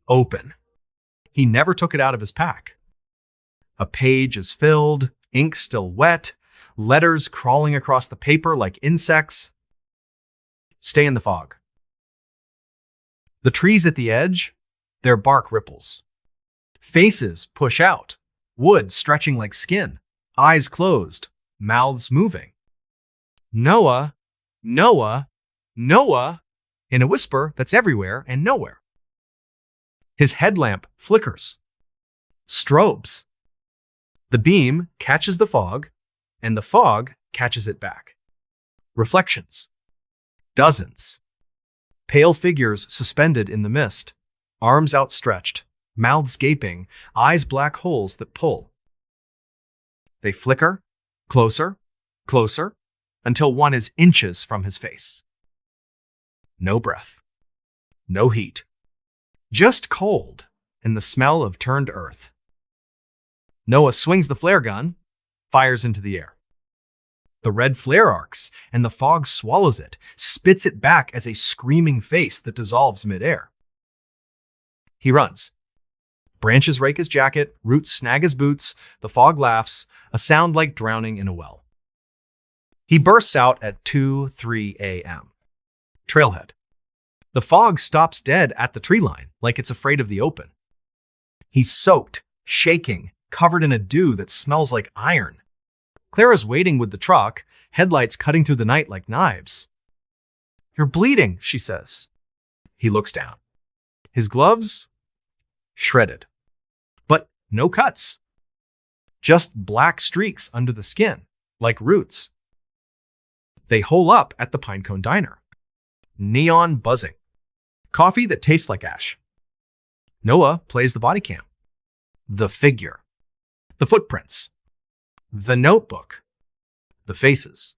open. He never took it out of his pack. A page is filled, ink still wet, letters crawling across the paper like insects. Stay in the fog. The trees at the edge, their bark ripples. Faces push out, wood stretching like skin, eyes closed, mouths moving. Noah, Noah, Noah, in a whisper that's everywhere and nowhere. His headlamp flickers, strobes. The beam catches the fog, and the fog catches it back. Reflections. Dozens. Pale figures suspended in the mist, arms outstretched, mouths gaping, eyes black holes that pull. They flicker, closer, closer, until one is inches from his face. No breath. No heat. Just cold and the smell of turned earth. Noah swings the flare gun, fires into the air. The red flare arcs, and the fog swallows it, spits it back as a screaming face that dissolves midair. He runs. Branches rake his jacket, roots snag his boots, the fog laughs, a sound like drowning in a well. He bursts out at 2:03 a.m. Trailhead. The fog stops dead at the tree line, like it's afraid of the open. He's soaked, shaking, covered in a dew that smells like iron. Clara's waiting with the truck, headlights cutting through the night like knives. "You're bleeding," she says. He looks down. His gloves? Shredded. But no cuts. Just black streaks under the skin, like roots. They hole up at the Pinecone Diner. Neon buzzing. Coffee that tastes like ash. Noah plays the body cam. The figure. The footprints. The notebook. The faces.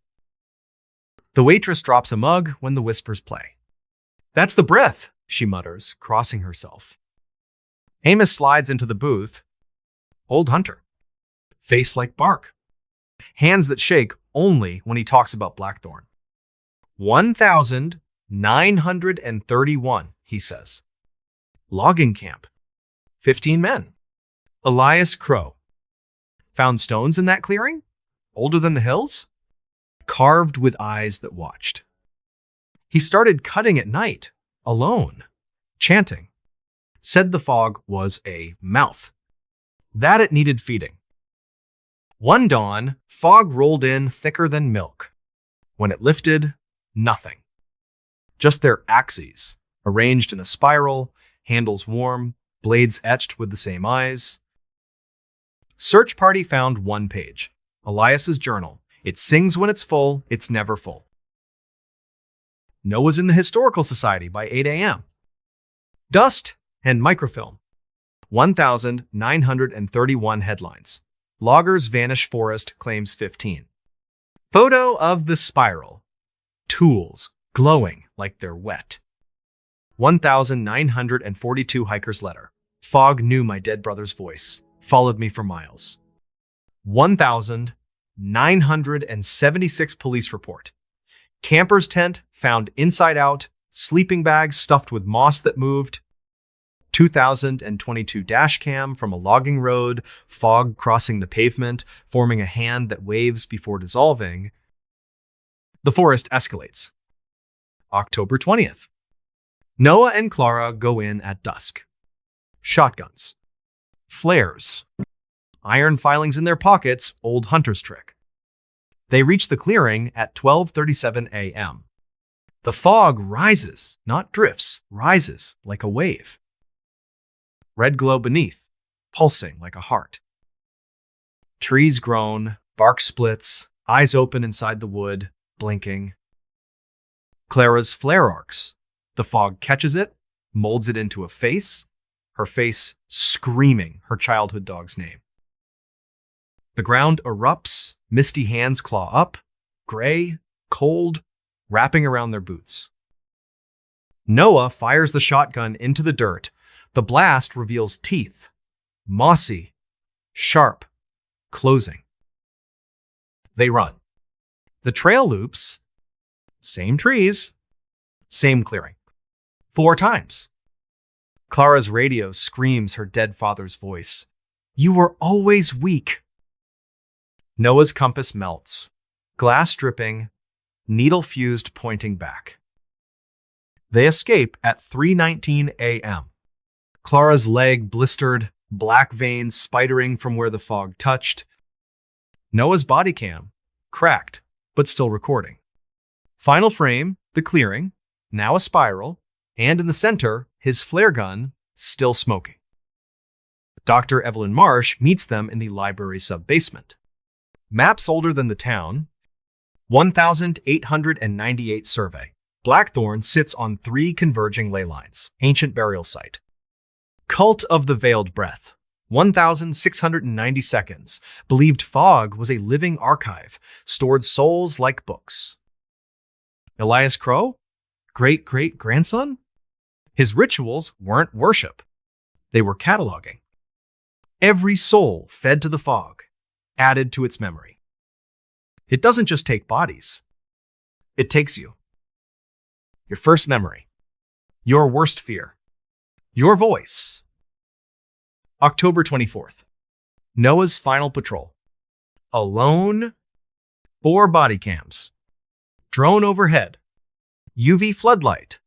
The waitress drops a mug when the whispers play. "That's the breath," she mutters, crossing herself. Amos slides into the booth. Old Hunter. Face like bark. Hands that shake only when he talks about Blackthorn. 1,931, he says. Logging camp. 15 men. Elias Crow. Found stones in that clearing? Older than the hills? Carved with eyes that watched. He started cutting at night, alone, chanting. Said the fog was a mouth. That it needed feeding. One dawn, fog rolled in thicker than milk. When it lifted, nothing. Just their axes, arranged in a spiral, handles warm, blades etched with the same eyes. Search party found one page. Elias's journal. It sings when it's full, it's never full. Noah's in the Historical Society by 8 a.m. Dust and microfilm. 1,931 headlines. Loggers vanish forest claims 15. Photo of the spiral. Tools glowing like they're wet. 1,942 hikers letter. Fog knew my dead brother's voice. Followed me for miles. 1,976 police report. Camper's tent found inside out, sleeping bags stuffed with moss that moved. 2022 dash cam from a logging road, fog crossing the pavement, forming a hand that waves before dissolving. The forest escalates. October 20th. Noah and Clara go in at dusk. Shotguns. Flares. Iron filings in their pockets, old hunter's trick. They reach the clearing at 12:37 a.m. The fog rises, not drifts, rises like a wave. Red glow beneath, pulsing like a heart. Trees groan, bark splits, eyes open inside the wood, blinking. Clara's flare arcs. The fog catches it, molds it into a face, her face screaming her childhood dog's name. The ground erupts, misty hands claw up, gray, cold, wrapping around their boots. Noah fires the shotgun into the dirt. The blast reveals teeth, mossy, sharp, closing. They run. The trail loops, same trees, same clearing. 4 times. Clara's radio screams her dead father's voice. You were always weak. Noah's compass melts. Glass dripping, needle fused pointing back. They escape at 3:19 a.m. Clara's leg blistered, black veins spidering from where the fog touched. Noah's body cam, cracked, but still recording. Final frame, the clearing, now a spiral, and in the center, his flare gun, still smoking. Dr. Evelyn Marsh meets them in the library sub-basement. Maps older than the town, 1,898 survey. Blackthorn sits on 3 converging ley lines. Ancient burial site. Cult of the Veiled Breath. 1,690 seconds. Believed fog was a living archive, stored souls like books. Elias Crow? Great-great-grandson? His rituals weren't worship. They were cataloging. Every soul fed to the fog, added to its memory. It doesn't just take bodies. It takes you. Your first memory. Your worst fear. Your voice. October 24th. Noah's final patrol. Alone. 4 body cams. Drone overhead. UV floodlight.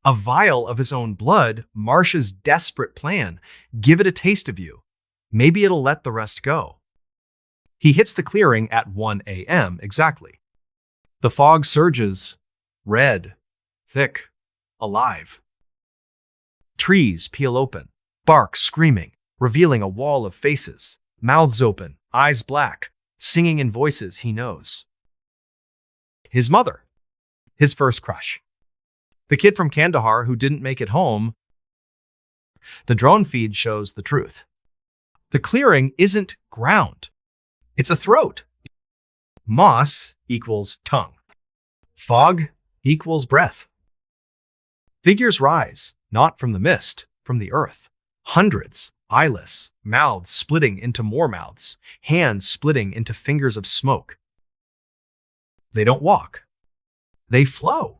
A vial of his own blood, Marsh's desperate plan. Give it a taste of you. Maybe it'll let the rest go. He hits the clearing at 1 a.m. exactly. The fog surges. Red. Thick. Alive. Trees peel open. Bark screaming, revealing a wall of faces. Mouths open, eyes black, singing in voices he knows. His mother. His first crush. The kid from Kandahar who didn't make it home. The drone feed shows the truth. The clearing isn't ground. It's a throat. Moss equals tongue. Fog equals breath. Figures rise, not from the mist, from the earth. Hundreds, eyeless, mouths splitting into more mouths, hands splitting into fingers of smoke. They don't walk. They flow.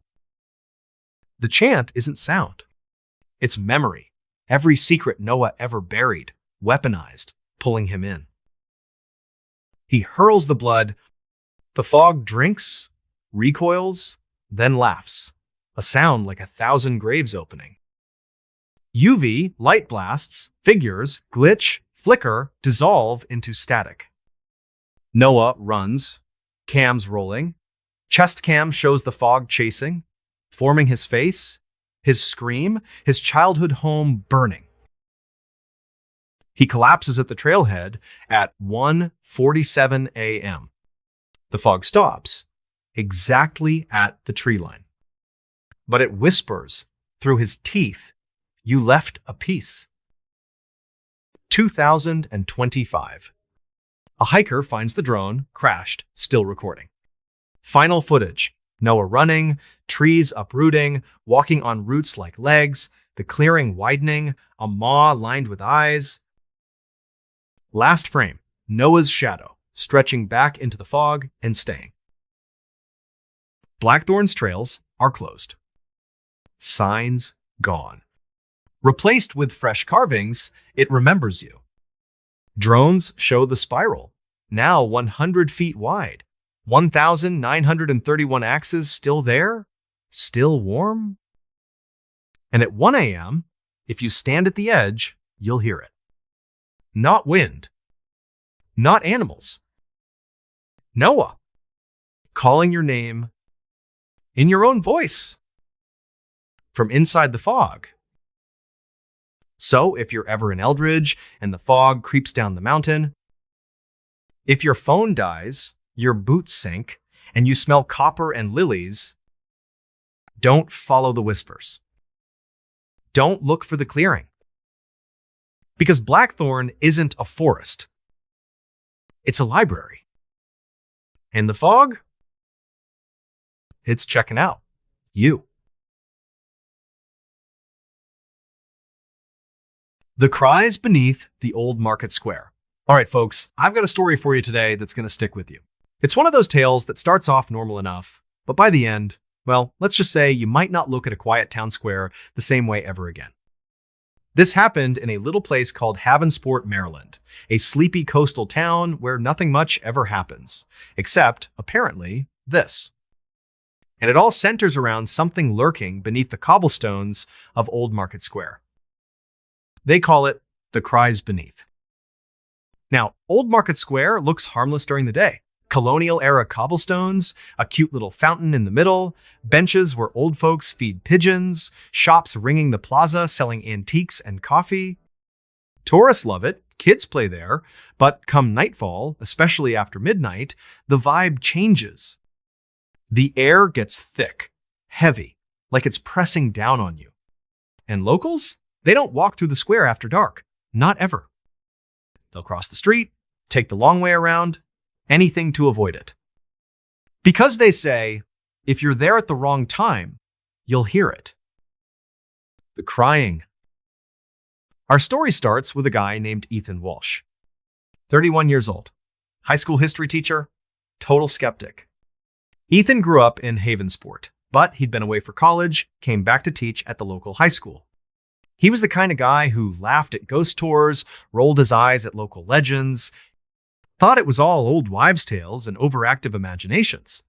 The chant isn't sound. It's memory. Every secret Noah ever buried, weaponized, pulling him in. He hurls the blood. The fog drinks, recoils, then laughs. A sound like 1,000 graves opening. UV, light blasts, figures, glitch, flicker, dissolve into static. Noah runs, cams rolling. Chest cam shows the fog chasing, forming his face, his scream, his childhood home burning. He collapses at the trailhead at 1:47 a.m. The fog stops, exactly at the tree line. But it whispers through his teeth, you left a piece. 2025. A hiker finds the drone, crashed, still recording. Final footage. Noah running, trees uprooting, walking on roots like legs, the clearing widening, a maw lined with eyes. Last frame. Noah's shadow, stretching back into the fog and staying. Blackthorn's trails are closed. Signs gone. Replaced with fresh carvings, it remembers you. Drones show the spiral, now 100 feet wide. 1,931 axes still there? Still warm? And at 1 a.m., if you stand at the edge, you'll hear it. Not wind. Not animals. Noah, calling your name in your own voice from inside the fog. So if you're ever in Eldridge and the fog creeps down the mountain, if your phone dies, your boots sink, and you smell copper and lilies, don't follow the whispers. Don't look for the clearing. Because Blackthorn isn't a forest. It's a library. And the fog? It's checking out. You. The Cries Beneath the Old Market Square. All right, folks, I've got a story for you today that's going to stick with you. It's one of those tales that starts off normal enough, but by the end, well, let's just say you might not look at a quiet town square the same way ever again. This happened in a little place called Havensport, Maryland, a sleepy coastal town where nothing much ever happens, except, apparently, this. And it all centers around something lurking beneath the cobblestones of Old Market Square. They call it the Cries Beneath. Now, Old Market Square looks harmless during the day. Colonial-era cobblestones, a cute little fountain in the middle, benches where old folks feed pigeons, shops ringing the plaza selling antiques and coffee. Tourists love it, kids play there, but come nightfall, especially after midnight, the vibe changes. The air gets thick, heavy, like it's pressing down on you. And locals? They don't walk through the square after dark. Not ever. They'll cross the street, take the long way around, anything to avoid it. Because they say, if you're there at the wrong time, you'll hear it. The crying. Our story starts with a guy named Ethan Walsh. 31 years old. High school history teacher. Total skeptic. Ethan grew up in Havensport, but he'd been away for college, came back to teach at the local high school. He was the kind of guy who laughed at ghost tours, rolled his eyes at local legends, thought it was all old wives' tales and overactive imaginations.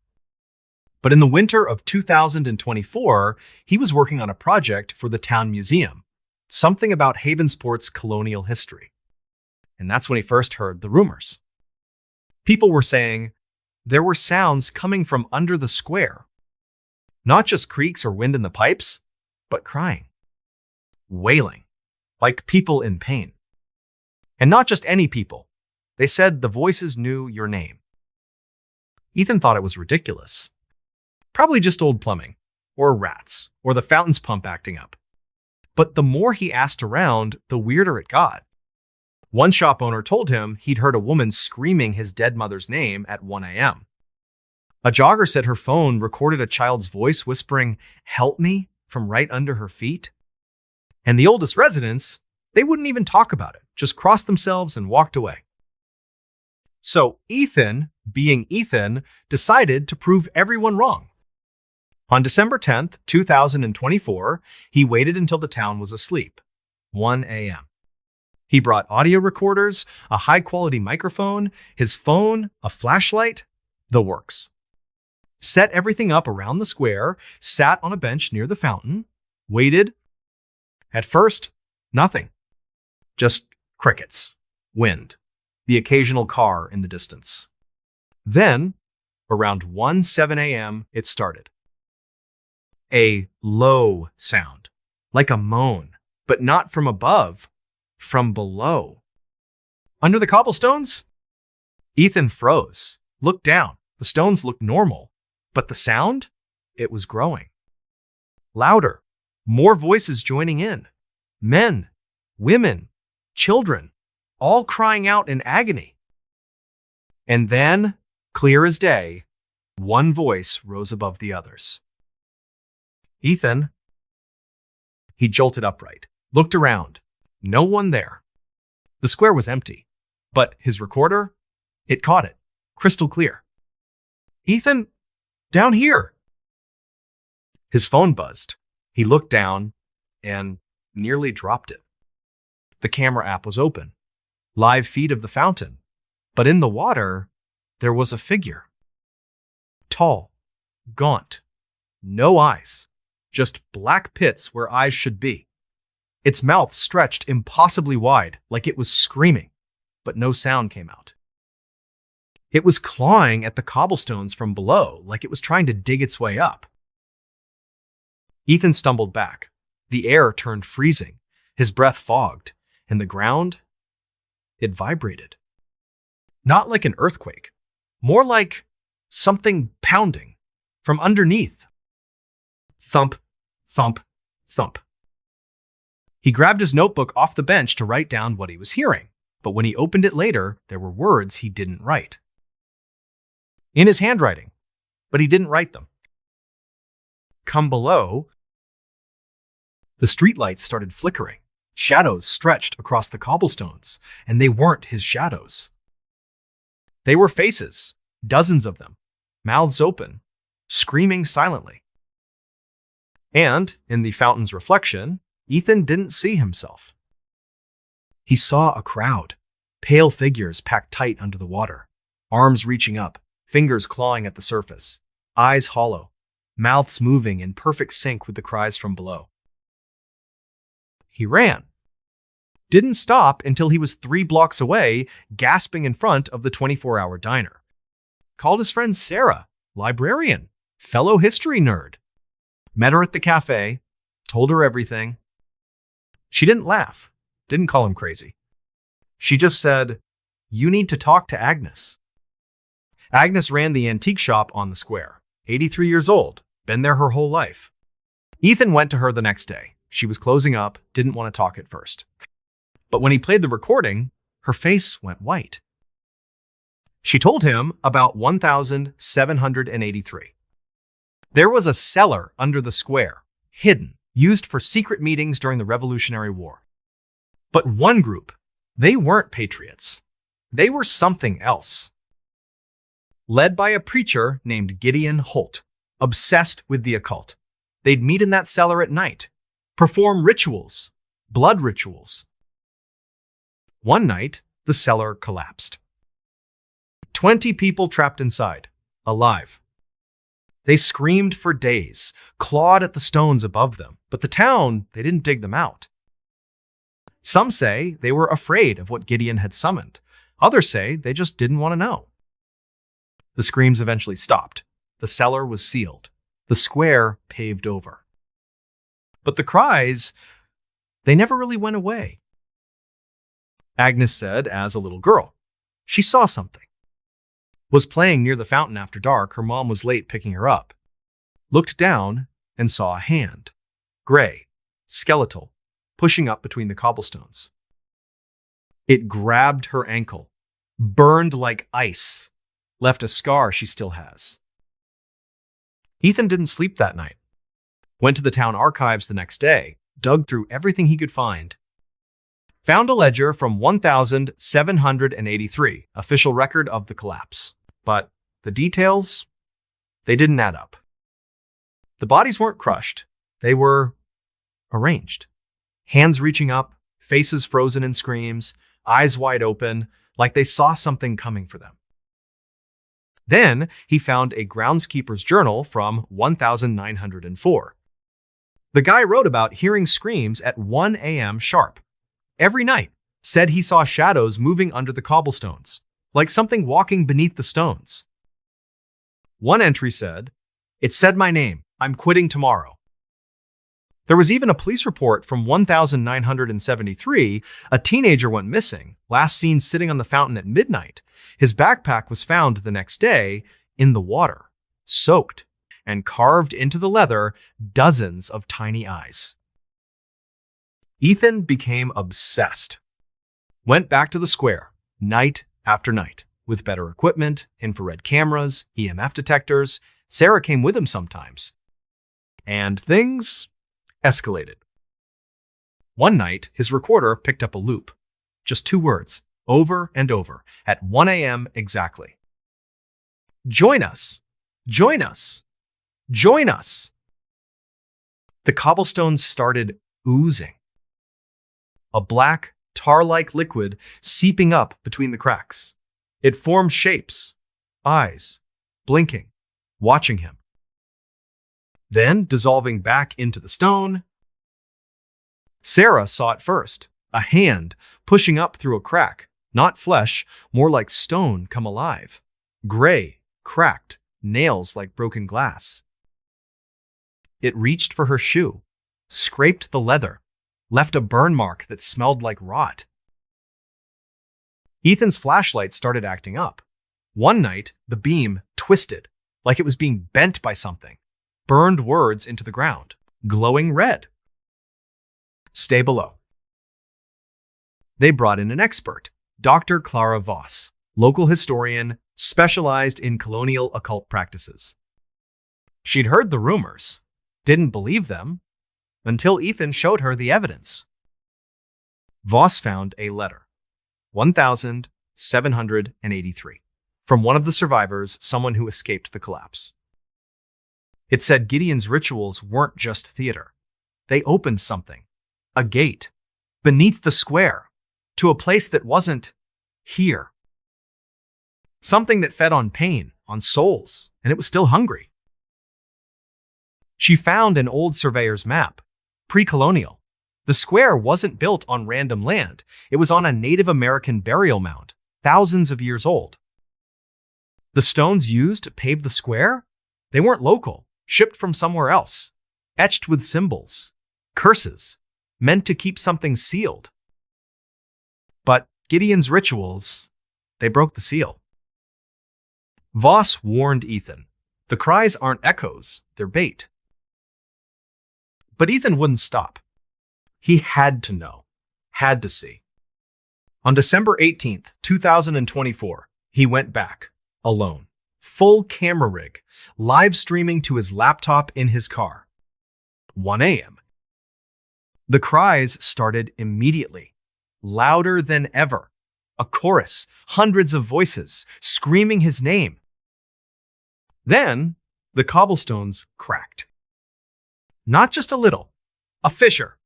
But in the winter of 2024, he was working on a project for the town museum, something about Havensport's colonial history. And that's when he first heard the rumors. People were saying there were sounds coming from under the square. Not just creaks or wind in the pipes, but crying. Wailing, like people in pain. And not just any people. They said the voices knew your name. Ethan thought it was ridiculous. Probably just old plumbing, or rats, or the fountain's pump acting up. But the more he asked around, the weirder it got. One shop owner told him he'd heard a woman screaming his dead mother's name at 1 a.m. A jogger said her phone recorded a child's voice whispering, "Help me," from right under her feet. And the oldest residents, they wouldn't even talk about it, just crossed themselves and walked away. So Ethan, being Ethan, decided to prove everyone wrong. On December 10th, 2024, he waited until the town was asleep, 1 a.m. He brought audio recorders, a high-quality microphone, his phone, a flashlight, the works. Set everything up around the square, sat on a bench near the fountain, waited. At first, nothing. Just crickets, wind, the occasional car in the distance. Then, around 1:07 a.m., it started. A low sound, like a moan, but not from above, from below. Under the cobblestones? Ethan froze, looked down. The stones looked normal, but the sound? It was growing. Louder, more voices joining in. Men, women, children, all crying out in agony. And then, clear as day, one voice rose above the others. Ethan. He jolted upright, looked around. No one there. The square was empty, but his recorder, it caught it, crystal clear. Ethan, down here. His phone buzzed. He looked down and nearly dropped it. The camera app was open. Live feed of the fountain. But in the water, there was a figure. Tall, gaunt, no eyes, just black pits where eyes should be. Its mouth stretched impossibly wide, like it was screaming, but no sound came out. It was clawing at the cobblestones from below, like it was trying to dig its way up. Ethan stumbled back. The air turned freezing, his breath fogged, and the ground, it vibrated. Not like an earthquake, more like something pounding from underneath. Thump, thump, thump. He grabbed his notebook off the bench to write down what he was hearing, but when he opened it later, there were words he didn't write. In his handwriting, but he didn't write them. Come below, the streetlights started flickering. Shadows stretched across the cobblestones, and they weren't his shadows. They were faces, dozens of them, mouths open, screaming silently. And, in the fountain's reflection, Ethan didn't see himself. He saw a crowd, pale figures packed tight under the water, arms reaching up, fingers clawing at the surface, eyes hollow, mouths moving in perfect sync with the cries from below. He ran. Didn't stop until he was 3 blocks away, gasping in front of the 24-hour diner. Called his friend Sarah, librarian, fellow history nerd. Met her at the cafe, told her everything. She didn't laugh, didn't call him crazy. She just said, "You need to talk to Agnes." Agnes ran the antique shop on the square, 83 years old, been there her whole life. Ethan went to her the next day. She was closing up, didn't want to talk at first. But when he played the recording, her face went white. She told him about 1783. There was a cellar under the square, hidden, used for secret meetings during the Revolutionary War. But one group, they weren't patriots. They were something else. Led by a preacher named Gideon Holt, obsessed with the occult. They'd meet in that cellar at night, perform rituals, blood rituals. One night, the cellar collapsed. 20 people trapped inside, alive. They screamed for days, clawed at the stones above them, but the town, they didn't dig them out. Some say they were afraid of what Gideon had summoned. Others say they just didn't want to know. The screams eventually stopped. The cellar was sealed. The square paved over. But the cries, they never really went away. Agnes said, as a little girl, she saw something. Was playing near the fountain after dark. Her mom was late picking her up. Looked down and saw a hand, gray, skeletal, pushing up between the cobblestones. It grabbed her ankle, burned like ice, left a scar she still has. Ethan didn't sleep that night. Went to the town archives the next day, dug through everything he could find. Found a ledger from 1783, official record of the collapse. But the details, they didn't add up. The bodies weren't crushed. They were arranged. Hands reaching up, faces frozen in screams, eyes wide open, like they saw something coming for them. Then he found a groundskeeper's journal from 1904. The guy wrote about hearing screams at 1 a.m. sharp. Every night, said he saw shadows moving under the cobblestones, like something walking beneath the stones. One entry said, "It said my name. I'm quitting tomorrow." There was even a police report from 1973. A teenager went missing, last seen sitting on the fountain at midnight. His backpack was found the next day in the water, soaked, and carved into the leather dozens of tiny eyes. Ethan became obsessed. Went back to the square, night after night, with better equipment, infrared cameras, EMF detectors. Sarah came with him sometimes. And things escalated. One night, his recorder picked up a loop. Just 2 words, over and over, at 1 a.m. exactly. "Join us! Join us! Join us!" The cobblestones started oozing. A black, tar-like liquid seeping up between the cracks. It formed shapes, eyes, blinking, watching him. Then dissolving back into the stone. Sarah saw it first, a hand pushing up through a crack, not flesh, more like stone come alive. Gray, cracked, nails like broken glass. It reached for her shoe, scraped the leather, left a burn mark that smelled like rot. Ethan's flashlight started acting up. One night, the beam twisted, like it was being bent by something. Burned words into the ground, glowing red. "Stay below." They brought in an expert, Dr. Clara Voss, local historian, specialized in colonial occult practices. She'd heard the rumors, didn't believe them, until Ethan showed her the evidence. Voss found a letter, 1783, from one of the survivors, someone who escaped the collapse. It said Gideon's rituals weren't just theater. They opened something, A gate. Beneath the square. To a place that wasn't here. Something that fed on pain, on souls, and it was still hungry. She found an old surveyor's map, pre-colonial. The square wasn't built on random land. It was on a Native American burial mound, thousands of years old. The stones used to pave the square? They weren't local, shipped from somewhere else, etched with symbols, curses, meant to keep something sealed. But Gideon's rituals, they broke the seal. Voss warned Ethan, the cries aren't echoes, they're bait. But Ethan wouldn't stop. He had to know, had to see. On December 18th, 2024, he went back, alone, full camera rig, live streaming to his laptop in his car. 1 a.m. The cries started immediately, louder than ever. A chorus, hundreds of voices, screaming his name. Then, the cobblestones cracked. Not just a little, a fissure,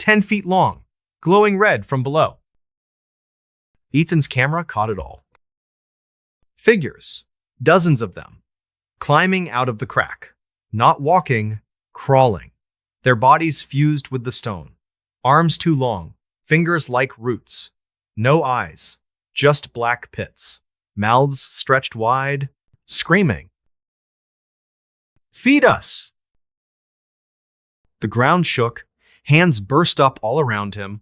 10 feet long, glowing red from below. Ethan's camera caught it all. Figures, dozens of them, climbing out of the crack, not walking, crawling, their bodies fused with the stone, arms too long, fingers like roots, no eyes, just black pits, mouths stretched wide, screaming. Feed us! The ground shook, hands burst up all around him,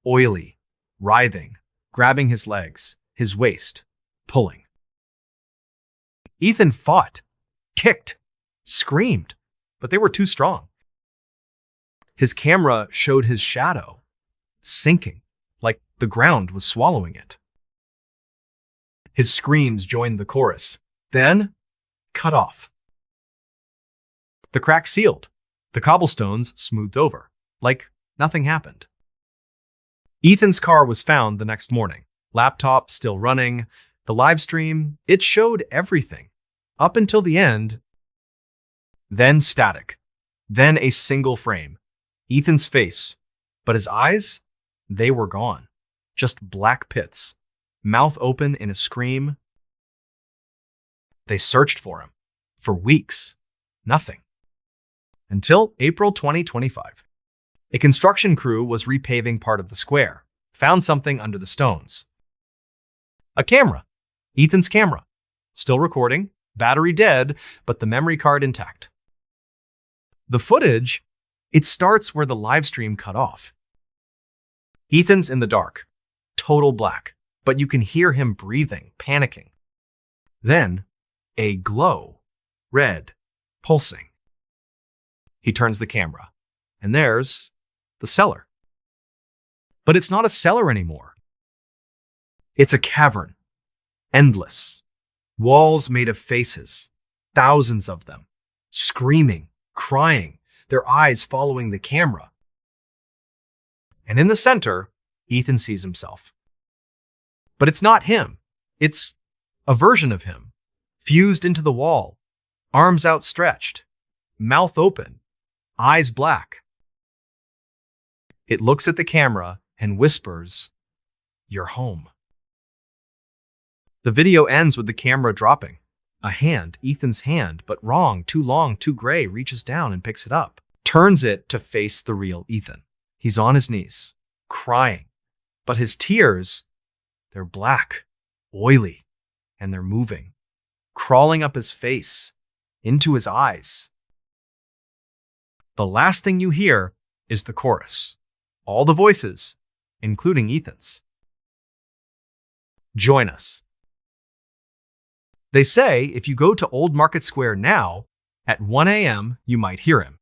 oily, writhing, grabbing his legs, his waist, pulling. Ethan fought, kicked, screamed, but they were too strong. His camera showed his shadow, sinking, like the ground was swallowing it. His screams joined the chorus, then cut off. The crack sealed, the cobblestones smoothed over, like nothing happened. Ethan's car was found the next morning, laptop still running, the live stream, it showed everything, up until the end. Then static, then a single frame, Ethan's face, but his eyes, they were gone, just black pits, mouth open in a scream. They searched for him, for weeks, nothing. Until April 2025. A construction crew was repaving part of the square, found something under the stones. A camera. Ethan's camera. Still recording, battery dead, but the memory card intact. The footage, it starts where the live stream cut off. Ethan's in the dark, total black, but you can hear him breathing, panicking. Then, a glow, red, pulsing. He turns the camera, and there's the cellar. But it's not a cellar anymore. It's a cavern, endless, walls made of faces, thousands of them, screaming, crying, their eyes following the camera. And in the center, Ethan sees himself. But it's not him. It's a version of him, fused into the wall, arms outstretched, mouth open, eyes black. It looks at the camera and whispers, "You're home." The video ends with the camera dropping. A hand, Ethan's hand, but wrong, too long, too gray, reaches down and picks it up, turns it to face the real Ethan. He's on his knees, crying, but his tears, they're black, oily, and they're moving, crawling up his face, into his eyes. The last thing you hear is the chorus. All the voices, including Ethan's. Join us. They say if you go to Old Market Square now, at 1 a.m., you might hear him.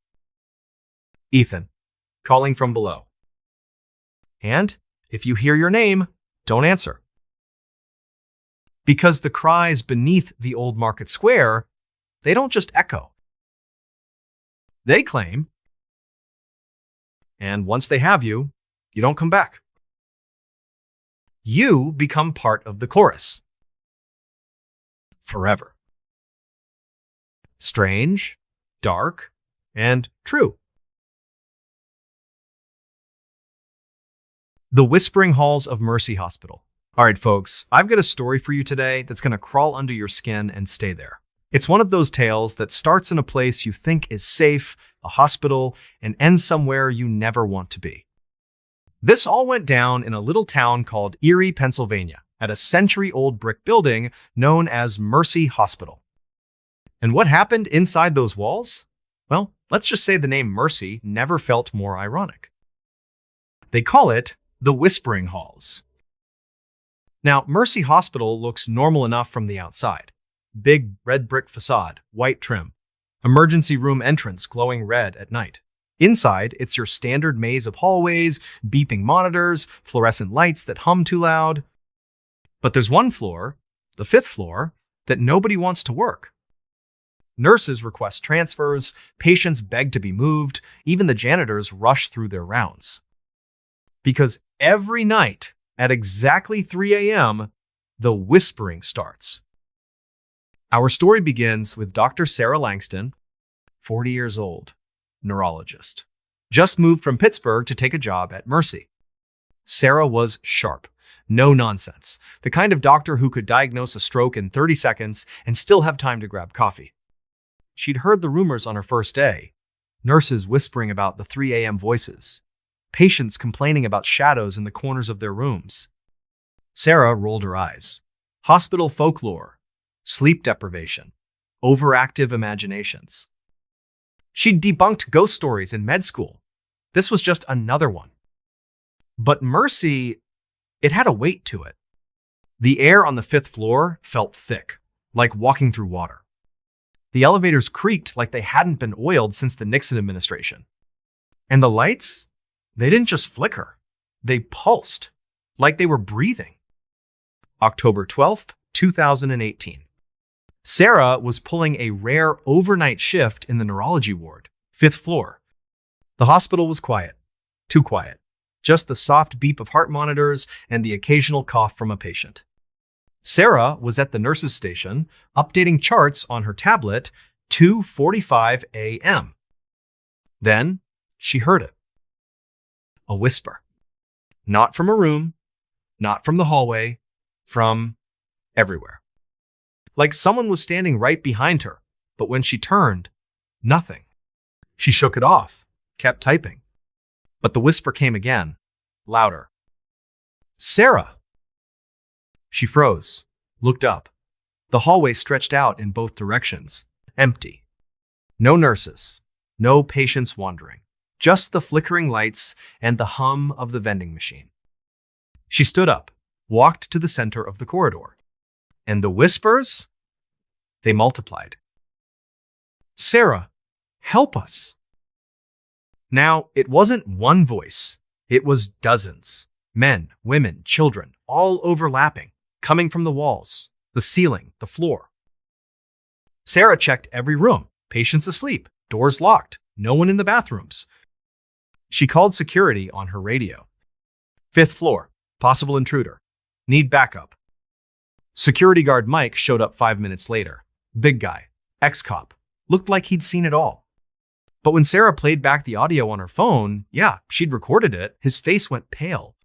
Ethan, calling from below. And if you hear your name, don't answer. Because the cries beneath the Old Market Square, they don't just echo. They claim. And once they have you, you don't come back. You become part of the chorus. Forever. Strange, dark, and true. The Whispering Halls of Mercy Hospital. All right, folks, I've got a story for you today that's going to crawl under your skin and stay there. It's one of those tales that starts in a place you think is safe, a hospital, and ends somewhere you never want to be. This all went down in a little town called Erie, Pennsylvania, at a century-old brick building known as Mercy Hospital. And what happened inside those walls? Well, let's just say the name Mercy never felt more ironic. They call it the Whispering Halls. Now, Mercy Hospital looks normal enough from the outside. Big red brick facade, white trim. Emergency room entrance glowing red at night. Inside, it's your standard maze of hallways, beeping monitors, fluorescent lights that hum too loud. But there's one floor, the 5th floor, that nobody wants to work. Nurses request transfers, patients beg to be moved, even the janitors rush through their rounds. Because every night at exactly 3 a.m., the whispering starts. Our story begins with Dr. Sarah Langston, 40 years old, neurologist. Just moved from Pittsburgh to take a job at Mercy. Sarah was sharp, no nonsense, the kind of doctor who could diagnose a stroke in 30 seconds and still have time to grab coffee. She'd heard the rumors on her first day, nurses whispering about the 3 a.m. voices, patients complaining about shadows in the corners of their rooms. Sarah rolled her eyes. Hospital folklore, sleep deprivation, overactive imaginations. She'd debunked ghost stories in med school. This was just another one. But Mercy, it had a weight to it. The air on the 5th floor felt thick, like walking through water. The elevators creaked like they hadn't been oiled since the Nixon administration. And the lights? They didn't just flicker. They pulsed, like they were breathing. October 12th, 2018. Sarah was pulling a rare overnight shift in the neurology ward, 5th floor. The hospital was quiet. Too quiet. Just the soft beep of heart monitors and the occasional cough from a patient. Sarah was at the nurse's station, updating charts on her tablet, 2:45 a.m. Then she heard it. A whisper. Not from a room, not from the hallway, from everywhere. Like someone was standing right behind her, but when she turned, nothing. She shook it off, kept typing. But the whisper came again, louder. Sarah! She froze, looked up. The hallway stretched out in both directions, empty. No nurses, no patients wandering. Just the flickering lights and the hum of the vending machine. She stood up, walked to the center of the corridor. And the whispers? They multiplied. Sarah, help us. Now, it wasn't one voice. It was dozens. Men, women, children, all overlapping, coming from the walls, the ceiling, the floor. Sarah checked every room. Patients asleep, doors locked, no one in the bathrooms. She called security on her radio. 5th floor, possible intruder. Need backup. Security guard Mike showed up 5 minutes later. Big guy, ex-cop. Looked like he'd seen it all. But when Sarah played back the audio on her phone, yeah, she'd recorded it, his face went pale.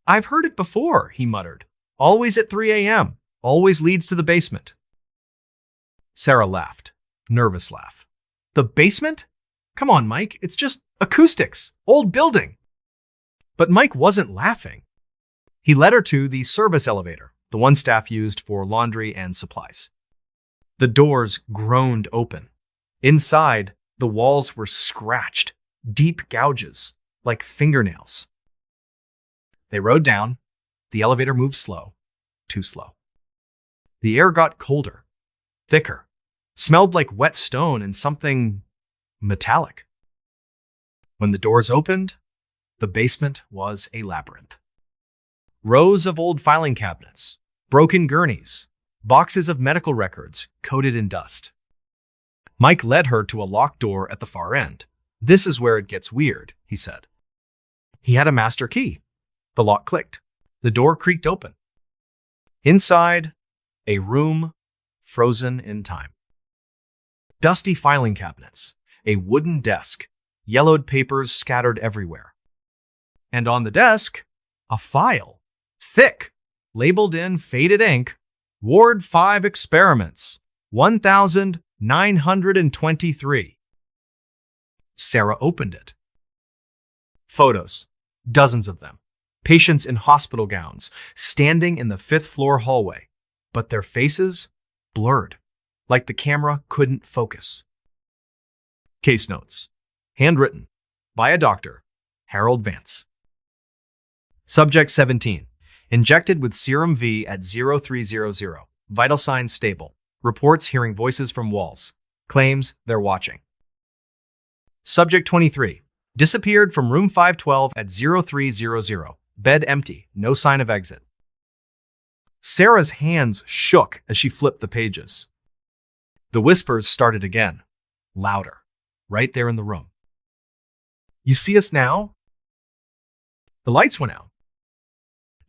I've heard it before, he muttered. Always at 3 a.m. Always leads to the basement. Sarah laughed. Nervous laugh. The basement? Come on, Mike, it's just acoustics. Old building. But Mike wasn't laughing. He led her to the service elevator, the one staff used for laundry and supplies. The doors groaned open. Inside, the walls were scratched, deep gouges, like fingernails. They rode down. The elevator moved slow, too slow. The air got colder, thicker, smelled like wet stone and something metallic. When the doors opened, the basement was a labyrinth. Rows of old filing cabinets, broken gurneys, boxes of medical records coated in dust. Mike led her to a locked door at the far end. This is where it gets weird, he said. He had a master key. The lock clicked. The door creaked open. Inside, a room frozen in time. Dusty filing cabinets, a wooden desk, yellowed papers scattered everywhere. And on the desk, a file, thick, labeled in faded ink, Ward 5 Experiments, 1923. Sarah opened it. Photos, dozens of them. Patients in hospital gowns, standing in the fifth-floor hallway, but their faces blurred, like the camera couldn't focus. Case notes, handwritten, by a doctor, Harold Vance. Subject 17, injected with serum V at 0300, vital signs stable, reports hearing voices from walls, claims they're watching. Subject 23, disappeared from room 512 at 0300, bed empty, no sign of exit. Sarah's hands shook as she flipped the pages. The whispers started again, louder, right there in the room. You see us now? The lights went out.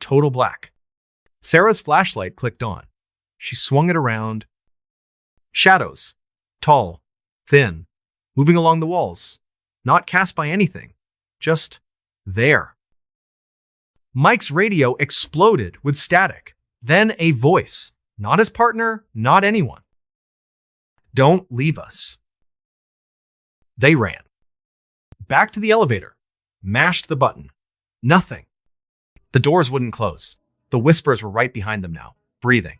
Total black. Sarah's flashlight clicked on. She swung it around. Shadows, tall, thin, moving along the walls, not cast by anything, just there. Mike's radio exploded with static, then a voice, not his partner, not anyone. Don't leave us. They ran. Back to the elevator, mashed the button. Nothing. The doors wouldn't close. The whispers were right behind them now, breathing.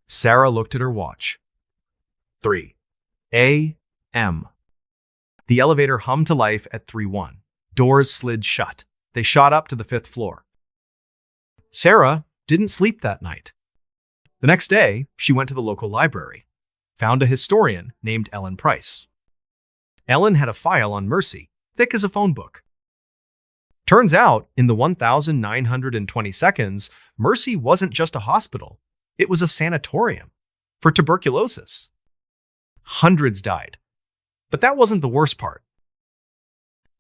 Sarah looked at her watch. 3 a.m. The elevator hummed to life at 3:01. Doors slid shut. They shot up to the 5th floor. Sarah didn't sleep that night. The next day, she went to the local library, found a historian named Ellen Price. Ellen had a file on Mercy, thick as a phone book. Turns out, in the 1,920 seconds, Mercy wasn't just a hospital. It was a sanatorium for tuberculosis. Hundreds died. But that wasn't the worst part.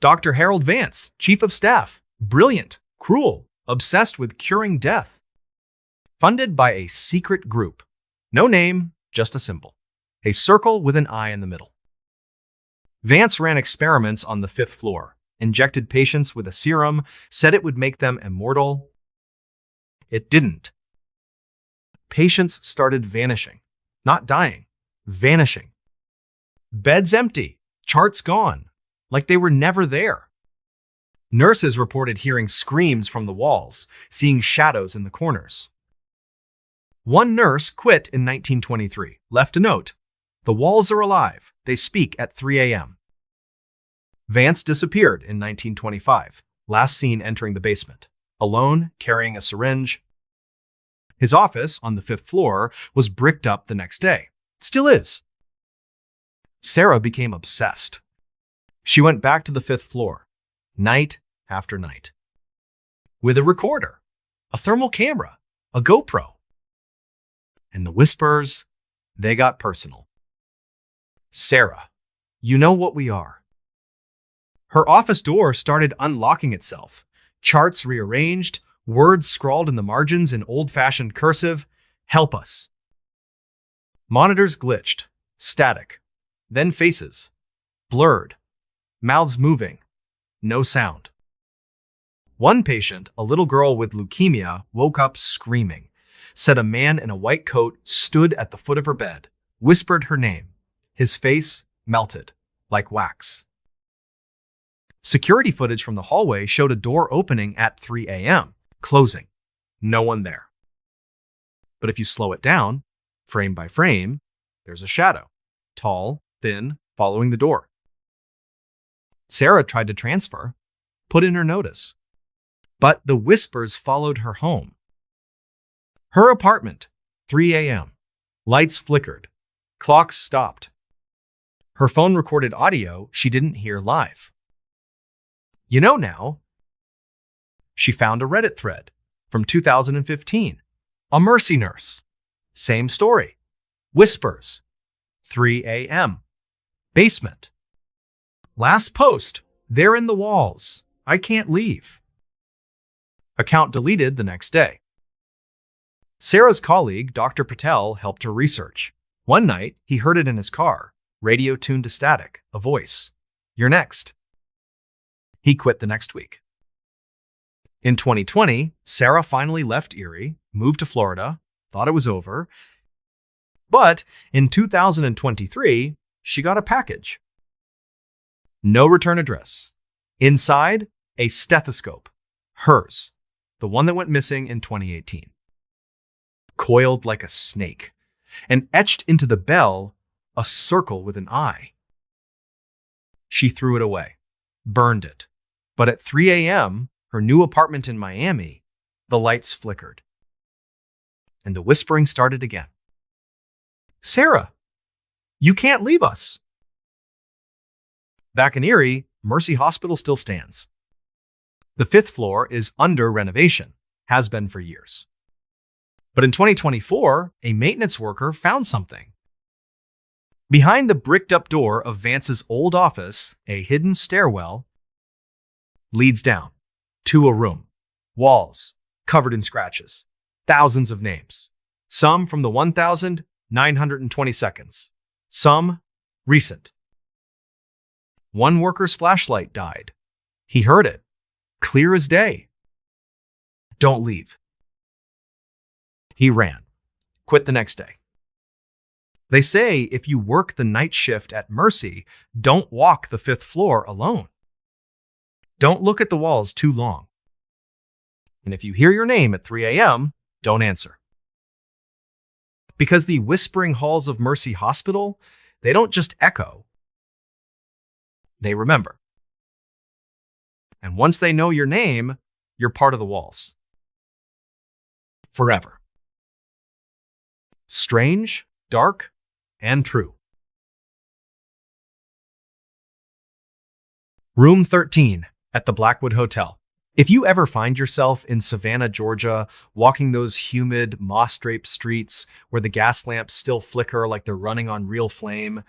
Dr. Harold Vance, chief of staff, brilliant, cruel, obsessed with curing death. Funded by a secret group. No name, just a symbol. A circle with an eye in the middle. Vance ran experiments on the 5th floor, injected patients with a serum, said it would make them immortal. It didn't. Patients started vanishing. Not dying, vanishing. Beds empty, charts gone, like they were never there. Nurses reported hearing screams from the walls, seeing shadows in the corners. One nurse quit in 1923, left a note. The walls are alive. They speak at 3 a.m. Vance disappeared in 1925, last seen entering the basement, alone, carrying a syringe. His office on the 5th floor was bricked up the next day. Still is. Sarah became obsessed. She went back to the 5th floor, night after night. With a recorder, a thermal camera, a GoPro. And the whispers, they got personal. Sarah, you know what we are. Her office door started unlocking itself. Charts rearranged, words scrawled in the margins in old-fashioned cursive. Help us. Monitors glitched, static. Then faces, blurred, mouths moving, no sound. One patient, a little girl with leukemia, woke up screaming, said a man in a white coat stood at the foot of her bed, whispered her name. His face melted, like wax. Security footage from the hallway showed a door opening at 3 a.m., closing. No one there. But if you slow it down, frame by frame, there's a shadow, tall, thin, following the door. Sarah tried to transfer, put in her notice. But the whispers followed her home. Her apartment, 3 a.m. Lights flickered. Clocks stopped. Her phone recorded audio she didn't hear live. You know now. She found a Reddit thread from 2015. A Mercy nurse. Same story. Whispers. 3 a.m. Basement. Last post. They're in the walls. I can't leave. Account deleted the next day. Sarah's colleague, Dr. Patel, helped her research. One night, he heard it in his car, radio tuned to static, a voice. You're next. He quit the next week. In 2020, Sarah finally left Erie, moved to Florida, thought it was over. But in 2023, she got a package. No return address. Inside, a stethoscope. Hers. The one that went missing in 2018. Coiled like a snake. And etched into the bell, a circle with an eye. She threw it away. Burned it. But at 3 a.m., her new apartment in Miami, the lights flickered. And the whispering started again. Sarah, you can't leave us. Back in Erie, Mercy Hospital still stands. The 5th floor is under renovation, has been for years. But in 2024, a maintenance worker found something. Behind the bricked-up door of Vance's old office, a hidden stairwell leads down to a room. Walls covered in scratches. Thousands of names. Some from the 1,920 Some recent. One worker's flashlight died. He heard it. Clear as day. Don't leave. He ran. Quit the next day. They say if you work the night shift at Mercy, don't walk the 5th floor alone. Don't look at the walls too long. And if you hear your name at 3 a.m., don't answer. Because the whispering halls of Mercy Hospital, they don't just echo. They remember. And once they know your name, you're part of the walls. Forever. Strange, dark, and true. Room 13 at the Blackwood Hotel. If you ever find yourself in Savannah, Georgia, walking those humid, moss-draped streets where the gas lamps still flicker like they're running on real flame,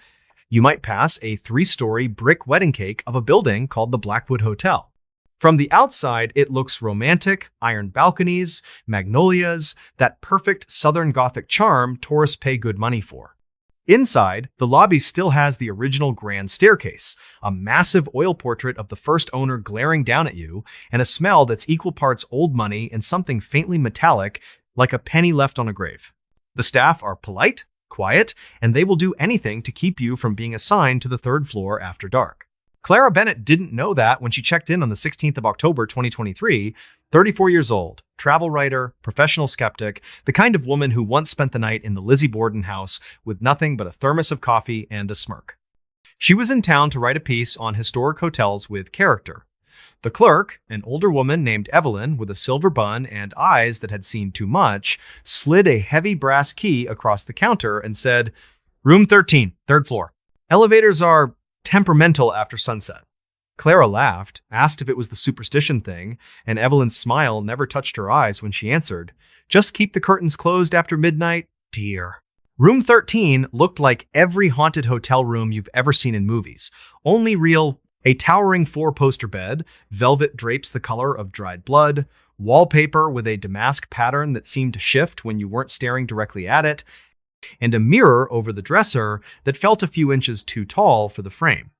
you might pass a 3-story brick wedding cake of a building called the Blackwood Hotel. From the outside, it looks romantic, iron balconies, magnolias, that perfect Southern Gothic charm tourists pay good money for. Inside, the lobby still has the original grand staircase, a massive oil portrait of the first owner glaring down at you, and a smell that's equal parts old money and something faintly metallic, like a penny left on a grave. The staff are polite, quiet, and they will do anything to keep you from being assigned to the 3rd floor after dark. Clara Bennett didn't know that when she checked in on the 16th of October 2023, 34 years old, travel writer, professional skeptic, the kind of woman who once spent the night in the Lizzie Borden house with nothing but a thermos of coffee and a smirk. She was in town to write a piece on historic hotels with character. The clerk, an older woman named Evelyn with a silver bun and eyes that had seen too much, slid a heavy brass key across the counter and said, "Room 13, 3rd floor. Elevators are temperamental after sunset." Clara laughed, asked if it was the superstition thing, and Evelyn's smile never touched her eyes when she answered, "Just keep the curtains closed after midnight, dear." Room 13 looked like every haunted hotel room you've ever seen in movies, only real. A towering 4-poster bed, velvet drapes the color of dried blood, wallpaper with a damask pattern that seemed to shift when you weren't staring directly at it, and a mirror over the dresser that felt a few inches too tall for the frame.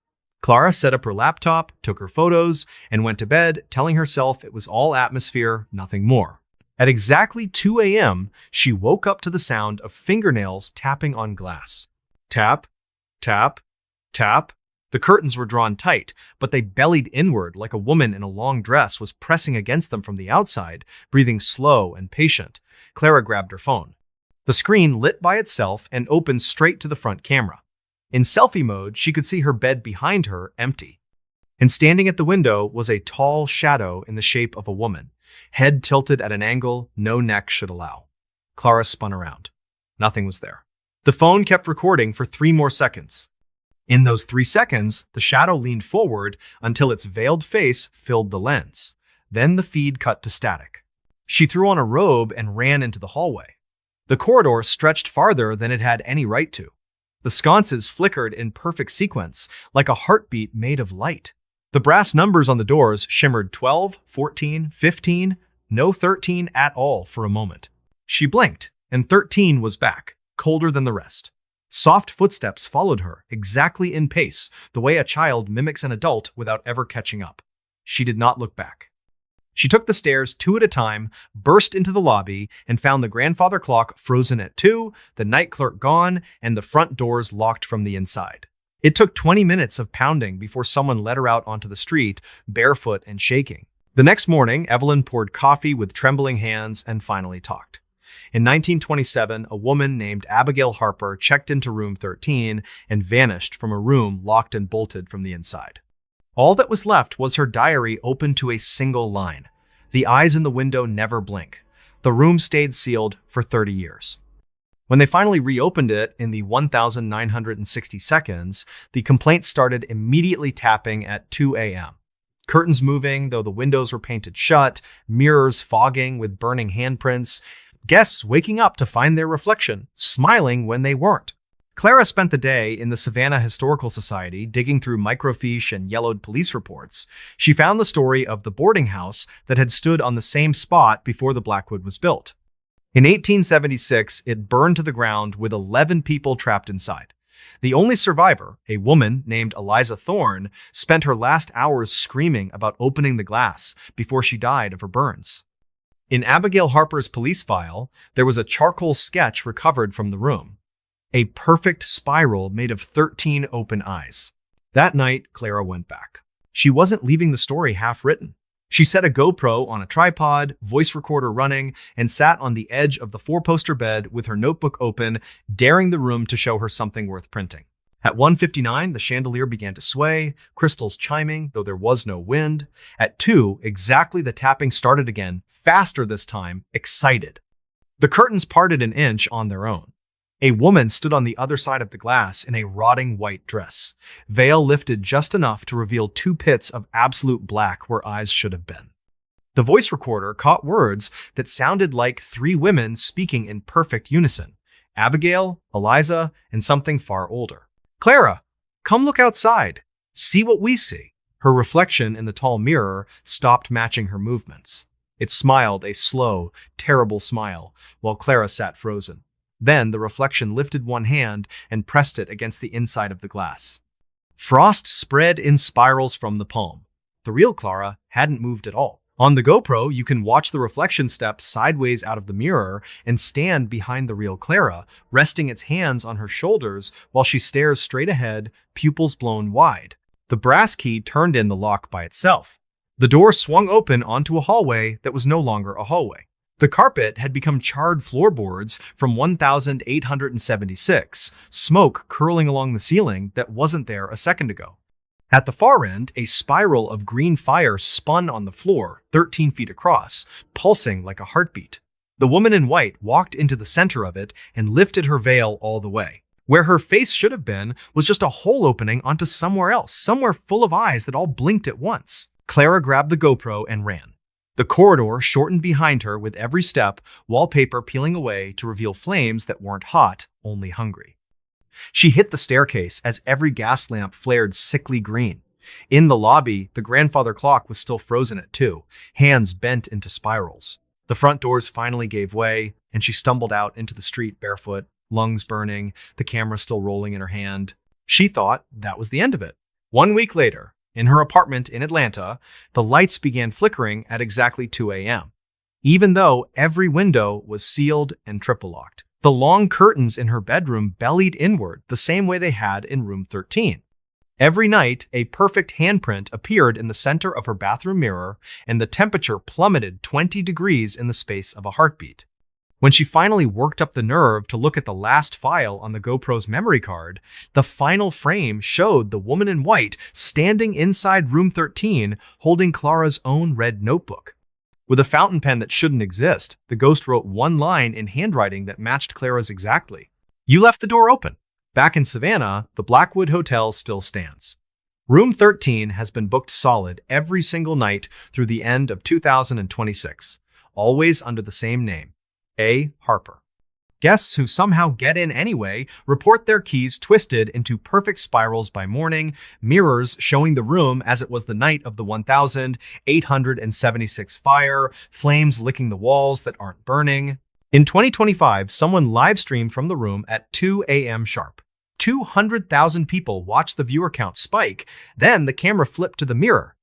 Clara set up her laptop, took her photos, and went to bed, telling herself it was all atmosphere, nothing more. At exactly 2 a.m., she woke up to the sound of fingernails tapping on glass. Tap, tap, tap. The curtains were drawn tight, but they bellied inward like a woman in a long dress was pressing against them from the outside, breathing slow and patient. Clara grabbed her phone. The screen lit by itself and opened straight to the front camera. In selfie mode, she could see her bed behind her empty. And standing at the window was a tall shadow in the shape of a woman, head tilted at an angle no neck should allow. Clara spun around. Nothing was there. The phone kept recording for 3 more seconds. In those 3 seconds, the shadow leaned forward until its veiled face filled the lens. Then the feed cut to static. She threw on a robe and ran into the hallway. The corridor stretched farther than it had any right to. The sconces flickered in perfect sequence, like a heartbeat made of light. The brass numbers on the doors shimmered 12, 14, 15, no 13 at all for a moment. She blinked, and 13 was back, colder than the rest. Soft footsteps followed her, exactly in pace, the way a child mimics an adult without ever catching up. She did not look back. She took the stairs two at a time, burst into the lobby, and found the grandfather clock frozen at 2, the night clerk gone, and the front doors locked from the inside. It took 20 minutes of pounding before someone let her out onto the street, barefoot and shaking. The next morning, Evelyn poured coffee with trembling hands and finally talked. In 1927, a woman named Abigail Harper checked into room 13 and vanished from a room locked and bolted from the inside. All that was left was her diary open to a single line. The eyes in the window never blink. The room stayed sealed for 30 years. When they finally reopened it in the 1,960 seconds, the complaint started immediately tapping at 2 a.m. Curtains moving, though the windows were painted shut, mirrors fogging with burning handprints, guests waking up to find their reflection, smiling when they weren't. Clara spent the day in the Savannah Historical Society digging through microfiche and yellowed police reports. She found the story of the boarding house that had stood on the same spot before the Blackwood was built. In 1876, it burned to the ground with 11 people trapped inside. The only survivor, a woman named Eliza Thorne, spent her last hours screaming about opening the glass before she died of her burns. In Abigail Harper's police file, there was a charcoal sketch recovered from the room. A perfect spiral made of 13 open eyes. That night, Clara went back. She wasn't leaving the story half-written. She set a GoPro on a tripod, voice recorder running, and sat on the edge of the four-poster bed with her notebook open, daring the room to show her something worth printing. At 1:59, the chandelier began to sway, crystals chiming, though there was no wind. At 2, exactly the tapping started again, faster this time, excited. The curtains parted an inch on their own. A woman stood on the other side of the glass in a rotting white dress, veil lifted just enough to reveal 2 pits of absolute black where eyes should have been. The voice recorder caught words that sounded like 3 women speaking in perfect unison: Abigail, Eliza, and something far older. "Clara, come look outside. See what we see." Her reflection in the tall mirror stopped matching her movements. It smiled a slow, terrible smile, while Clara sat frozen. Then the reflection lifted one hand and pressed it against the inside of the glass. Frost spread in spirals from the palm. The real Clara hadn't moved at all. On the GoPro, you can watch the reflection step sideways out of the mirror and stand behind the real Clara, resting its hands on her shoulders while she stares straight ahead, pupils blown wide. The brass key turned in the lock by itself. The door swung open onto a hallway that was no longer a hallway. The carpet had become charred floorboards from 1876, smoke curling along the ceiling that wasn't there a second ago. At the far end, a spiral of green fire spun on the floor, 13 feet across, pulsing like a heartbeat. The woman in white walked into the center of it and lifted her veil all the way. Where her face should have been was just a hole opening onto somewhere else, somewhere full of eyes that all blinked at once. Clara grabbed the GoPro and ran. The corridor shortened behind her with every step, wallpaper peeling away to reveal flames that weren't hot, only hungry. She hit the staircase as every gas lamp flared sickly green. In the lobby, the grandfather clock was still frozen at 2, hands bent into spirals. The front doors finally gave way, and she stumbled out into the street barefoot, lungs burning, the camera still rolling in her hand. She thought that was the end of it. 1 week later, in her apartment in Atlanta, the lights began flickering at exactly 2 a.m., even though every window was sealed and triple-locked. The long curtains in her bedroom bellied inward the same way they had in room 13. Every night, a perfect handprint appeared in the center of her bathroom mirror, and the temperature plummeted 20 degrees in the space of a heartbeat. When she finally worked up the nerve to look at the last file on the GoPro's memory card, the final frame showed the woman in white standing inside room 13 holding Clara's own red notebook. With a fountain pen that shouldn't exist, the ghost wrote one line in handwriting that matched Clara's exactly. "You left the door open." Back in Savannah, the Blackwood Hotel still stands. Room 13 has been booked solid every single night through the end of 2026, always under the same name: A. Harper. Guests who somehow get in anyway report their keys twisted into perfect spirals by morning, mirrors showing the room as it was the night of the 1876 fire, flames licking the walls that aren't burning. In 2025, someone live-streamed from the room at 2 a.m. sharp. 200,000 people watched the viewer count spike, then the camera flipped to the mirror.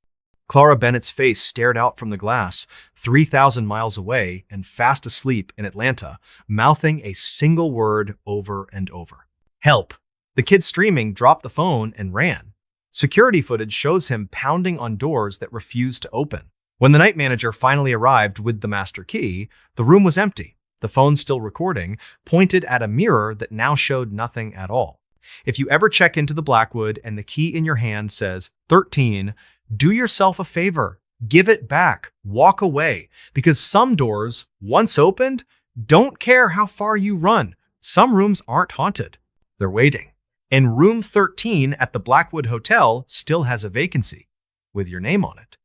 Clara Bennett's face stared out from the glass, 3,000 miles away and fast asleep in Atlanta, mouthing a single word over and over. Help. The kid streaming dropped the phone and ran. Security footage shows him pounding on doors that refused to open. When the night manager finally arrived with the master key, the room was empty. The phone, still recording, pointed at a mirror that now showed nothing at all. If you ever check into the Blackwood and the key in your hand says 13, do yourself a favor. Give it back. Walk away. Because some doors, once opened, don't care how far you run. Some rooms aren't haunted. They're waiting. And room 13 at the Blackwood Hotel still has a vacancy, with your name on it.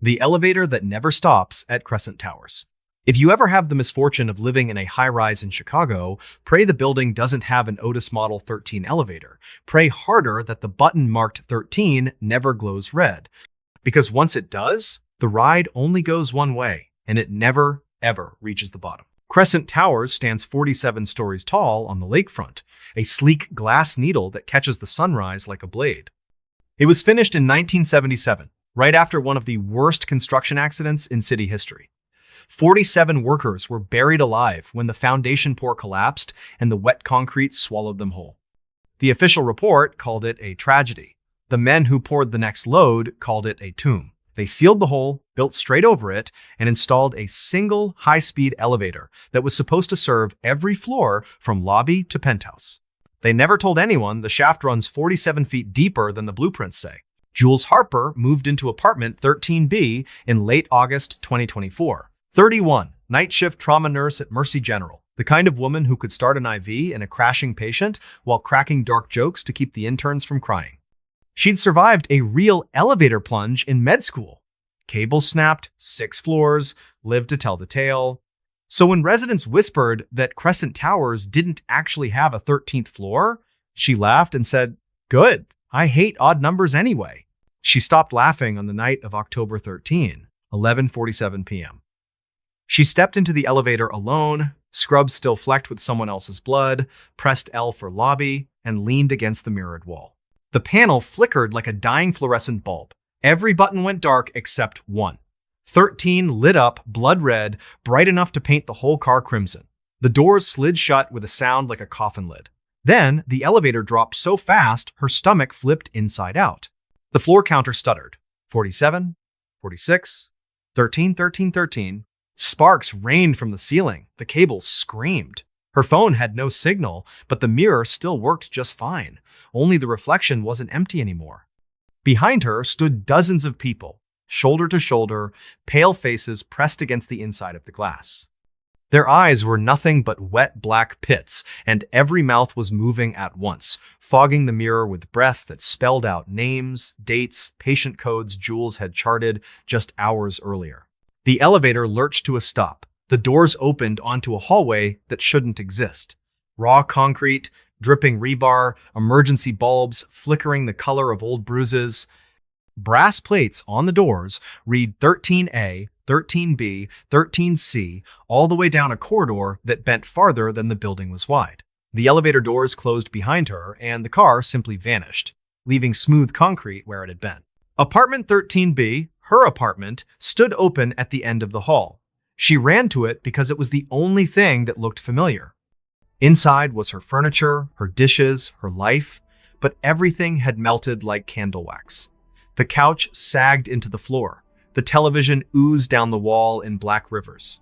The elevator that never stops at Crescent Towers. If you ever have the misfortune of living in a high-rise in Chicago, pray the building doesn't have an Otis Model 13 elevator. Pray harder that the button marked 13 never glows red. Because once it does, the ride only goes one way, and it never, ever reaches the bottom. Crescent Towers stands 47 stories tall on the lakefront, a sleek glass needle that catches the sunrise like a blade. It was finished in 1977, right after one of the worst construction accidents in city history. 47 workers were buried alive when the foundation pour collapsed and the wet concrete swallowed them whole. The official report called it a tragedy. The men who poured the next load called it a tomb. They sealed the hole, built straight over it, and installed a single high-speed elevator that was supposed to serve every floor from lobby to penthouse. They never told anyone the shaft runs 47 feet deeper than the blueprints say. Jules Harper moved into apartment 13B in late August 2024. 31, night shift trauma nurse at Mercy General, the kind of woman who could start an IV in a crashing patient while cracking dark jokes to keep the interns from crying. She'd survived a real elevator plunge in med school. Cables snapped, 6 floors, lived to tell the tale. So when residents whispered that Crescent Towers didn't actually have a 13th floor, she laughed and said, "Good, I hate odd numbers anyway." She stopped laughing on the night of October 13, 11:47 p.m. She stepped into the elevator alone, scrubs still flecked with someone else's blood, pressed L for lobby, and leaned against the mirrored wall. The panel flickered like a dying fluorescent bulb. Every button went dark except one. 13 lit up, blood red, bright enough to paint the whole car crimson. The doors slid shut with a sound like a coffin lid. Then, the elevator dropped so fast, her stomach flipped inside out. The floor counter stuttered. 47, 46, 13, 13, 13. Sparks rained from the ceiling. The cables screamed. Her phone had no signal, but the mirror still worked just fine. Only the reflection wasn't empty anymore. Behind her stood dozens of people, shoulder to shoulder, pale faces pressed against the inside of the glass. Their eyes were nothing but wet black pits, and every mouth was moving at once, fogging the mirror with breath that spelled out names, dates, patient codes Jules had charted just hours earlier. The elevator lurched to a stop. The doors opened onto a hallway that shouldn't exist. Raw concrete, dripping rebar, emergency bulbs flickering the color of old bruises. Brass plates on the doors read 13A, 13B, 13C, all the way down a corridor that bent farther than the building was wide. The elevator doors closed behind her, and the car simply vanished, leaving smooth concrete where it had been. Apartment 13B, her apartment, stood open at the end of the hall. She ran to it because it was the only thing that looked familiar. Inside was her furniture, her dishes, her life, but everything had melted like candle wax. The couch sagged into the floor. The television oozed down the wall in black rivers.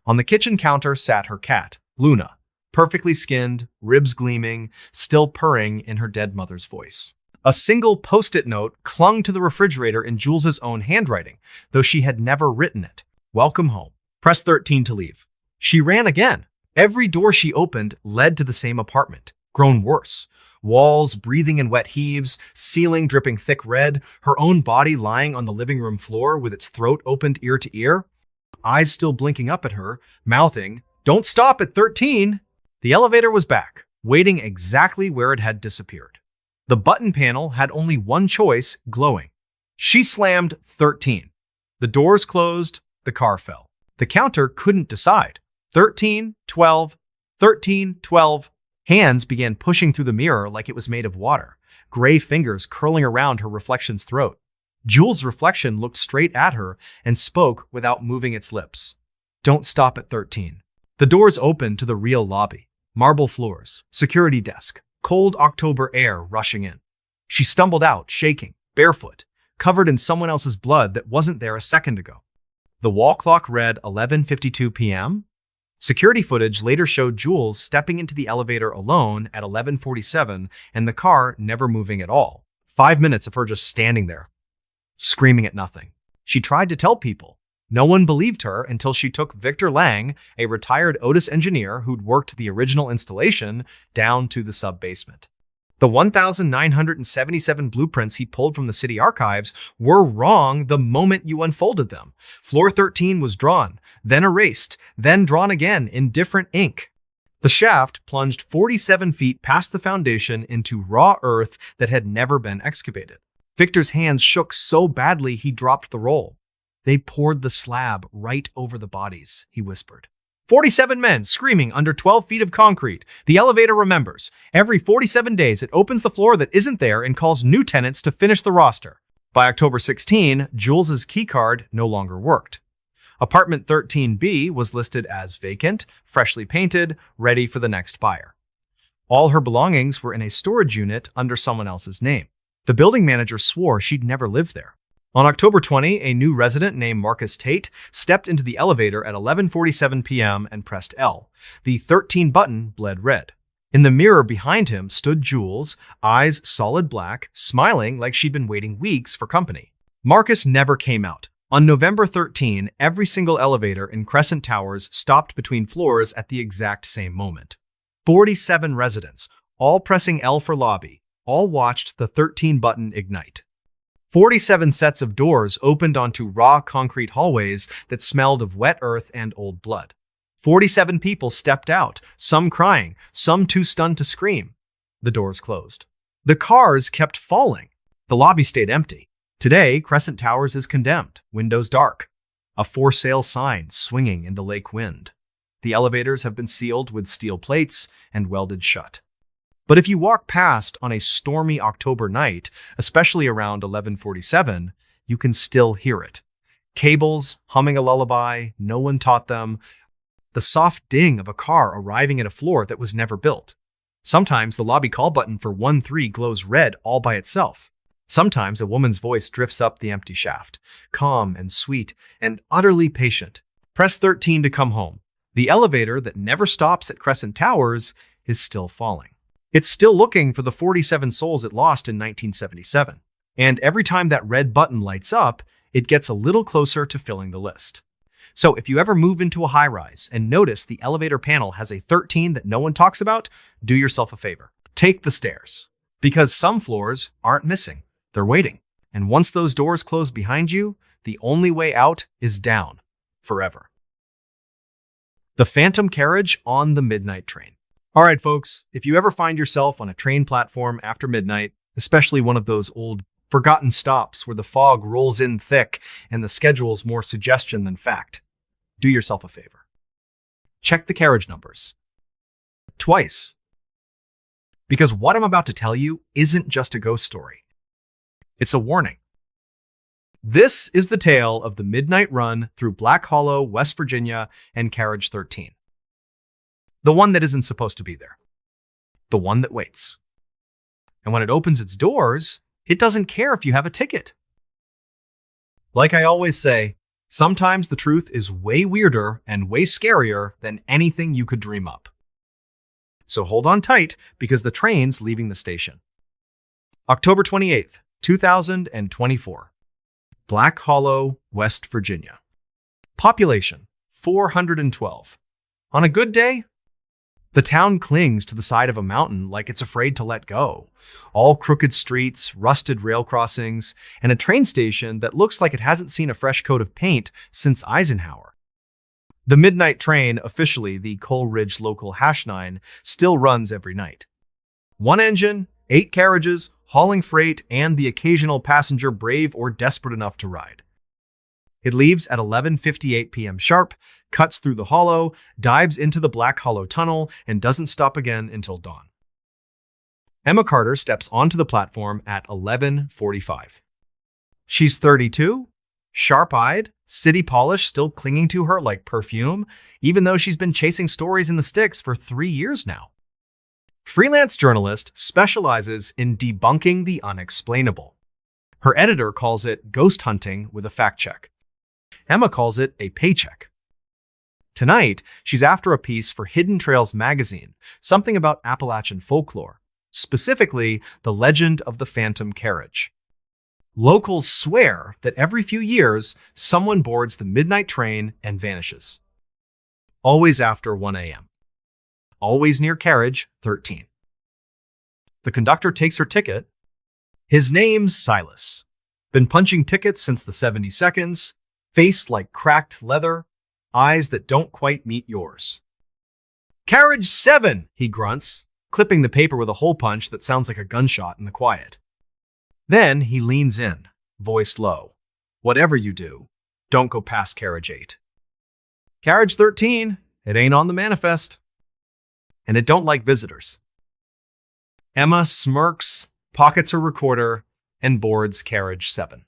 On the kitchen counter sat her cat, Luna, perfectly skinned, ribs gleaming, still purring in her dead mother's voice. A single post-it note clung to the refrigerator in Jules's own handwriting, though she had never written it. Welcome home. Press 13 to leave. She ran again. Every door she opened led to the same apartment, grown worse. Walls breathing in wet heaves, ceiling dripping thick red, her own body lying on the living room floor with its throat opened ear to ear, eyes still blinking up at her, mouthing, "Don't stop at 13!" The elevator was back, waiting exactly where it had disappeared. The button panel had only one choice, glowing. She slammed 13. The doors closed, the car fell. The counter couldn't decide. 13, 12, 13, 12. Hands began pushing through the mirror like it was made of water, gray fingers curling around her reflection's throat. Jules' reflection looked straight at her and spoke without moving its lips. Don't stop at 13. The doors opened to the real lobby. Marble floors, security desk, cold October air rushing in. She stumbled out, shaking, barefoot, covered in someone else's blood that wasn't there a second ago. The wall clock read 11:52 p.m. Security footage later showed Jules stepping into the elevator alone at 11:47 and the car never moving at all. 5 minutes of her just standing there, screaming at nothing. She tried to tell people. No one believed her until she took Victor Lang, a retired Otis engineer who'd worked the original installation, down to the sub-basement. The 1,977 blueprints he pulled from the city archives were wrong the moment you unfolded them. Floor 13 was drawn, then erased, then drawn again in different ink. The shaft plunged 47 feet past the foundation into raw earth that had never been excavated. Victor's hands shook so badly he dropped the roll. They poured the slab right over the bodies, he whispered. 47 men screaming under 12 feet of concrete. The elevator remembers. Every 47 days, it opens the floor that isn't there and calls new tenants to finish the roster. By October 16, Jules's keycard no longer worked. Apartment 13B was listed as vacant, freshly painted, ready for the next buyer. All her belongings were in a storage unit under someone else's name. The building manager swore she'd never lived there. On October 20, a new resident named Marcus Tate stepped into the elevator at 11:47 p.m. and pressed L. The 13 button bled red. In the mirror behind him stood Jules, eyes solid black, smiling like she'd been waiting weeks for company. Marcus never came out. On November 13, every single elevator in Crescent Towers stopped between floors at the exact same moment. 47 residents, all pressing L for lobby, all watched the 13 button ignite. 47 sets of doors opened onto raw concrete hallways that smelled of wet earth and old blood. 47 people stepped out, some crying, some too stunned to scream. The doors closed. The cars kept falling. The lobby stayed empty. Today, Crescent Towers is condemned, windows dark. A for sale sign swinging in the lake wind. The elevators have been sealed with steel plates and welded shut. But if you walk past on a stormy October night, especially around 11:47, you can still hear it. Cables humming a lullaby no one taught them, the soft ding of a car arriving at a floor that was never built. Sometimes the lobby call button for 13 glows red all by itself. Sometimes a woman's voice drifts up the empty shaft, calm and sweet and utterly patient. Press 13 to come home. The elevator that never stops at Crescent Towers is still falling. It's still looking for the 47 souls it lost in 1977. And every time that red button lights up, it gets a little closer to filling the list. So if you ever move into a high-rise and notice the elevator panel has a 13 that no one talks about, do yourself a favor. Take the stairs. Because some floors aren't missing. They're waiting. And once those doors close behind you, the only way out is down. Forever. The Phantom Carriage on the Midnight Train. All right, folks, if you ever find yourself on a train platform after midnight, especially one of those old forgotten stops where the fog rolls in thick and the schedule's more suggestion than fact, do yourself a favor. Check the carriage numbers. Twice. Because what I'm about to tell you isn't just a ghost story. It's a warning. This is the tale of the midnight run through Black Hollow, West Virginia, and Carriage 13. The one that isn't supposed to be there. The one that waits. And when it opens its doors, it doesn't care if you have a ticket. Like I always say, sometimes the truth is way weirder and way scarier than anything you could dream up. So hold on tight because the train's leaving the station. October 28th, 2024. Black Hollow, West Virginia. Population, 412. On a good day, the town clings to the side of a mountain like it's afraid to let go. All crooked streets, rusted rail crossings, and a train station that looks like it hasn't seen a fresh coat of paint since Eisenhower. The midnight train, officially the Coleridge local #9, still runs every night. One engine, 8 carriages, hauling freight, and the occasional passenger brave or desperate enough to ride. It leaves at 11:58 p.m. sharp, cuts through the hollow, dives into the Black Hollow Tunnel, and doesn't stop again until dawn. Emma Carter steps onto the platform at 11:45. She's 32, sharp-eyed, city polish still clinging to her like perfume, even though she's been chasing stories in the sticks for 3 years now. Freelance journalist specializes in debunking the unexplainable. Her editor calls it ghost hunting with a fact check. Emma calls it a paycheck. Tonight, she's after a piece for Hidden Trails magazine, something about Appalachian folklore, specifically the legend of the phantom carriage. Locals swear that every few years, someone boards the midnight train and vanishes. Always after 1 a.m. Always near carriage 13. The conductor takes her ticket. His name's Silas. Been punching tickets since the 70 seconds, face like cracked leather, eyes that don't quite meet yours. Carriage 7, he grunts, clipping the paper with a hole punch that sounds like a gunshot in the quiet. Then he leans in, voice low. Whatever you do, don't go past carriage 8. Carriage 13, it ain't on the manifest. And it don't like visitors. Emma smirks, pockets her recorder, and boards carriage 7.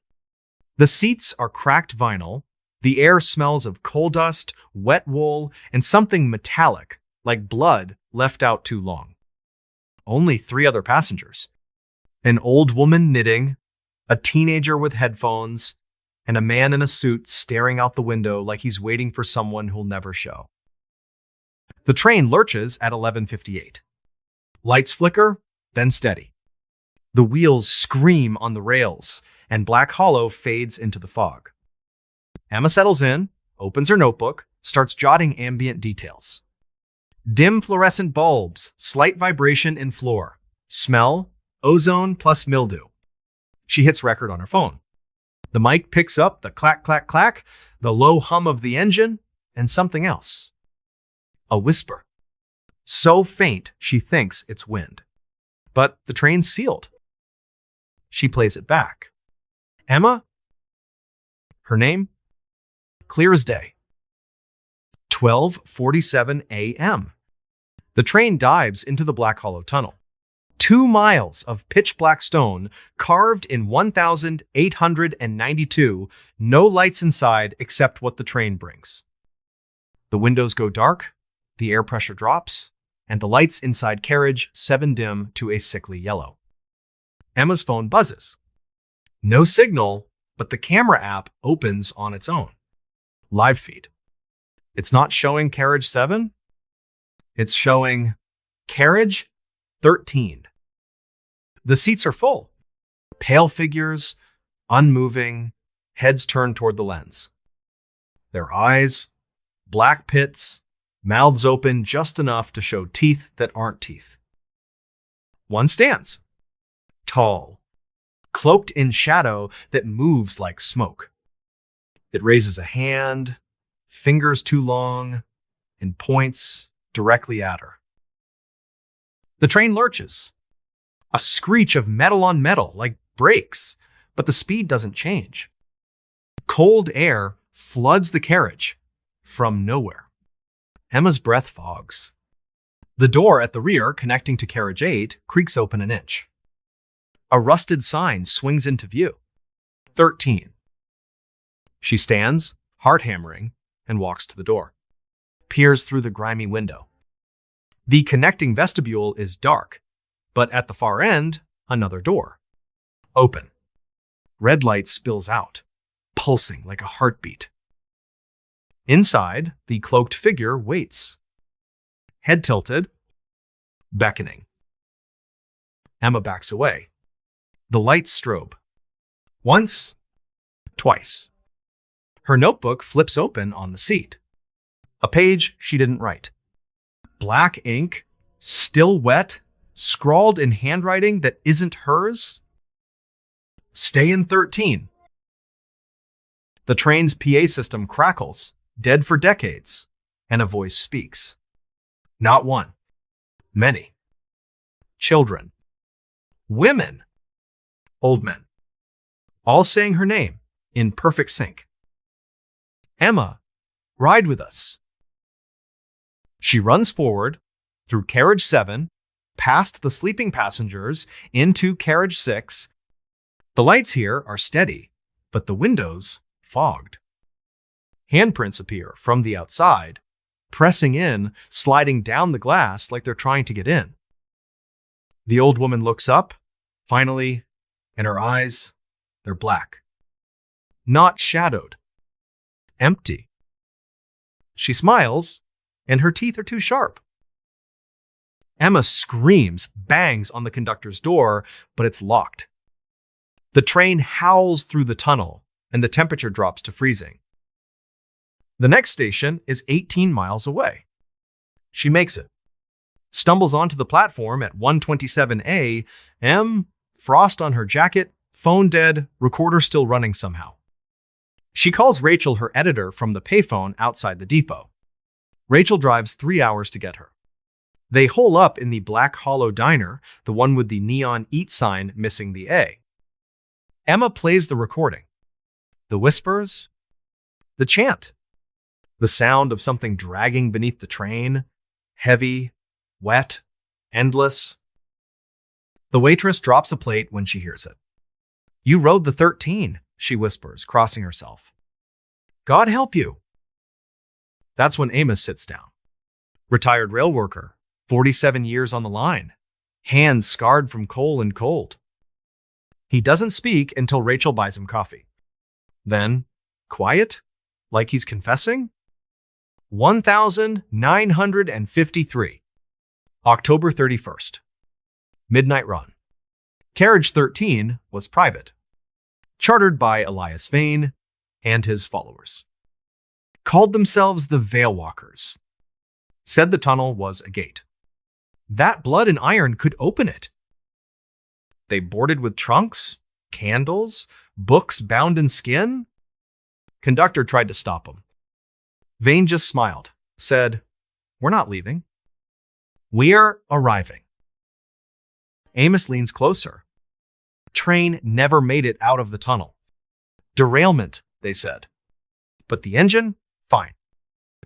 The seats are cracked vinyl. The air smells of coal dust, wet wool, and something metallic, like blood left out too long. Only 3 other passengers. An old woman knitting, a teenager with headphones, and a man in a suit staring out the window like he's waiting for someone who'll never show. The train lurches at 11:58. Lights flicker, then steady. The wheels scream on the rails, and Black Hollow fades into the fog. Emma settles in, opens her notebook, starts jotting ambient details. Dim fluorescent bulbs, slight vibration in floor. Smell, ozone plus mildew. She hits record on her phone. The mic picks up the clack, clack, clack, the low hum of the engine, and something else. A whisper. So faint, she thinks it's wind. But the train's sealed. She plays it back. Emma? Her name? Clear as day. 12:47 a.m. The train dives into the Black Hollow Tunnel. 2 miles of pitch black stone carved in 1,892, no lights inside except what the train brings. The windows go dark, the air pressure drops, and the lights inside carriage 7 dim to a sickly yellow. Emma's phone buzzes. No signal, but the camera app opens on its own. Live feed. It's not showing carriage 7. It's showing carriage 13. The seats are full. Pale figures, unmoving, heads turned toward the lens. Their eyes, black pits, mouths open just enough to show teeth that aren't teeth. One stands, tall, cloaked in shadow that moves like smoke. It raises a hand, fingers too long, and points directly at her. The train lurches. A screech of metal on metal, like brakes, but the speed doesn't change. Cold air floods the carriage from nowhere. Emma's breath fogs. The door at the rear, connecting to carriage 8, creaks open an inch. A rusted sign swings into view. 13. She stands, heart hammering, and walks to the door. Peers through the grimy window. The connecting vestibule is dark, but at the far end, another door. Open. Red light spills out, pulsing like a heartbeat. Inside, the cloaked figure waits. Head tilted, beckoning. Emma backs away. The lights strobe. Once, twice. Her notebook flips open on the seat. A page she didn't write. Black ink, still wet, scrawled in handwriting that isn't hers. Stay in 13. The train's PA system crackles, dead for decades, and a voice speaks. Not one. Many. Children. Women. Old men. All saying her name in perfect sync. Emma, ride with us. She runs forward, through carriage 7, past the sleeping passengers, into carriage 6. The lights here are steady, but the windows fogged. Handprints appear from the outside, pressing in, sliding down the glass like they're trying to get in. The old woman looks up, finally, and her eyes, they're black. Not shadowed. Empty. She smiles, and her teeth are too sharp. Emma screams, bangs on the conductor's door, but it's locked. The train howls through the tunnel, and the temperature drops to freezing. The next station is 18 miles away. She makes it. Stumbles onto the platform at 127A. Frost on her jacket, phone dead, recorder still running somehow. She calls Rachel, her editor, from the payphone outside the depot. Rachel drives 3 hours to get her. They hole up in the Black Hollow Diner, the one with the neon eat sign missing the A. Emma plays the recording. The whispers, the chant, the sound of something dragging beneath the train, heavy, wet, endless. The waitress drops a plate when she hears it. "You rode the 13, she whispers, crossing herself. "God help you." That's when Amos sits down. Retired rail worker, 47 years on the line, hands scarred from coal and cold. He doesn't speak until Rachel buys him coffee. Then, quiet, like he's confessing. 1953. October 31st. Midnight run. Carriage 13 was private, chartered by Elias Vane and his followers. Called themselves the Veil Walkers. Said the tunnel was a gate. That blood and iron could open it. They boarded with trunks, candles, books bound in skin. Conductor tried to stop them. Vane just smiled, said, "We're not leaving. We're arriving." Amos leans closer. Train never made it out of the tunnel. Derailment, they said. But the engine, fine.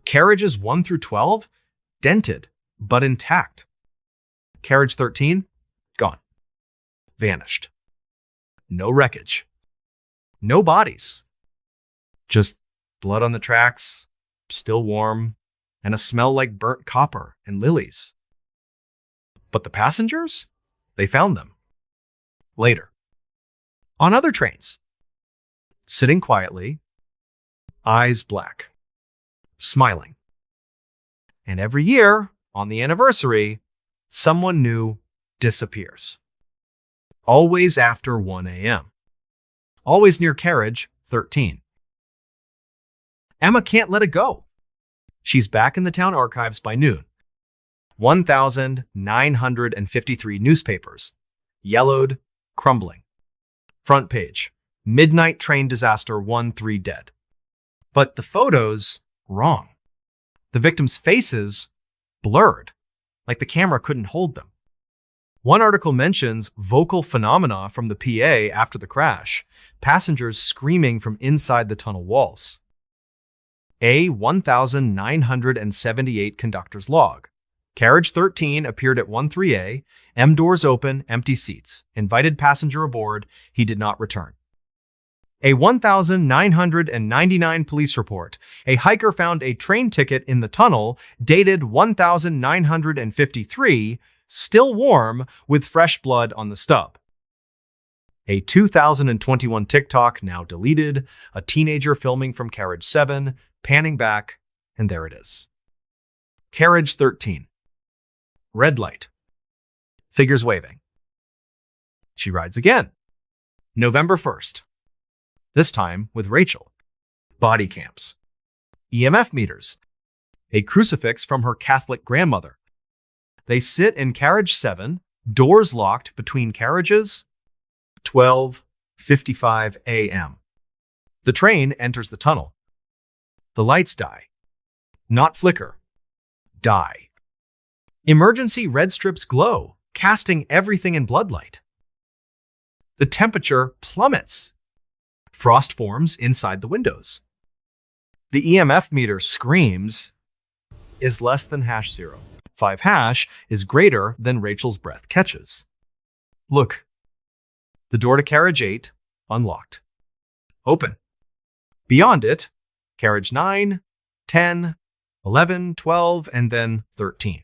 Carriages 1 through 12, dented, but intact. Carriage 13, gone. Vanished. No wreckage. No bodies. Just blood on the tracks, still warm, and a smell like burnt copper and lilies. But the passengers? They found them. Later. On other trains. Sitting quietly, eyes black, smiling. And every year, on the anniversary, someone new disappears. Always after 1 a.m. Always near carriage 13. Emma can't let it go. She's back in the town archives by noon. 1,953 newspapers, yellowed, crumbling. Front page, midnight train disaster, 1-3 dead. But the photos, wrong. The victims' faces, blurred, like the camera couldn't hold them. One article mentions vocal phenomena from the PA after the crash, passengers screaming from inside the tunnel walls. A 1,978 conductor's log. Carriage 13 appeared at 13A, M doors open, empty seats. Invited passenger aboard, he did not return. A 1,999 police report. A hiker found a train ticket in the tunnel, dated 1953, still warm, with fresh blood on the stub. A 2021 TikTok, now deleted, a teenager filming from Carriage 7, panning back, and there it is. Carriage 13. Red light. Figures waving. She rides again. November 1st. This time with Rachel. Body cams. EMF meters. A crucifix from her Catholic grandmother. They sit in Carriage 7, doors locked between carriages, 12:55 a.m. The train enters the tunnel. The lights die. Not flicker. Die. Emergency red strips glow, casting everything in bloodlight. The temperature plummets. Frost forms inside the windows. The EMF meter screams, is less than #0. 5# is greater than Rachel's breath catches. Look. The door to carriage 8, unlocked. Open. Beyond it, carriage 9, 10, 11, 12, and then 13.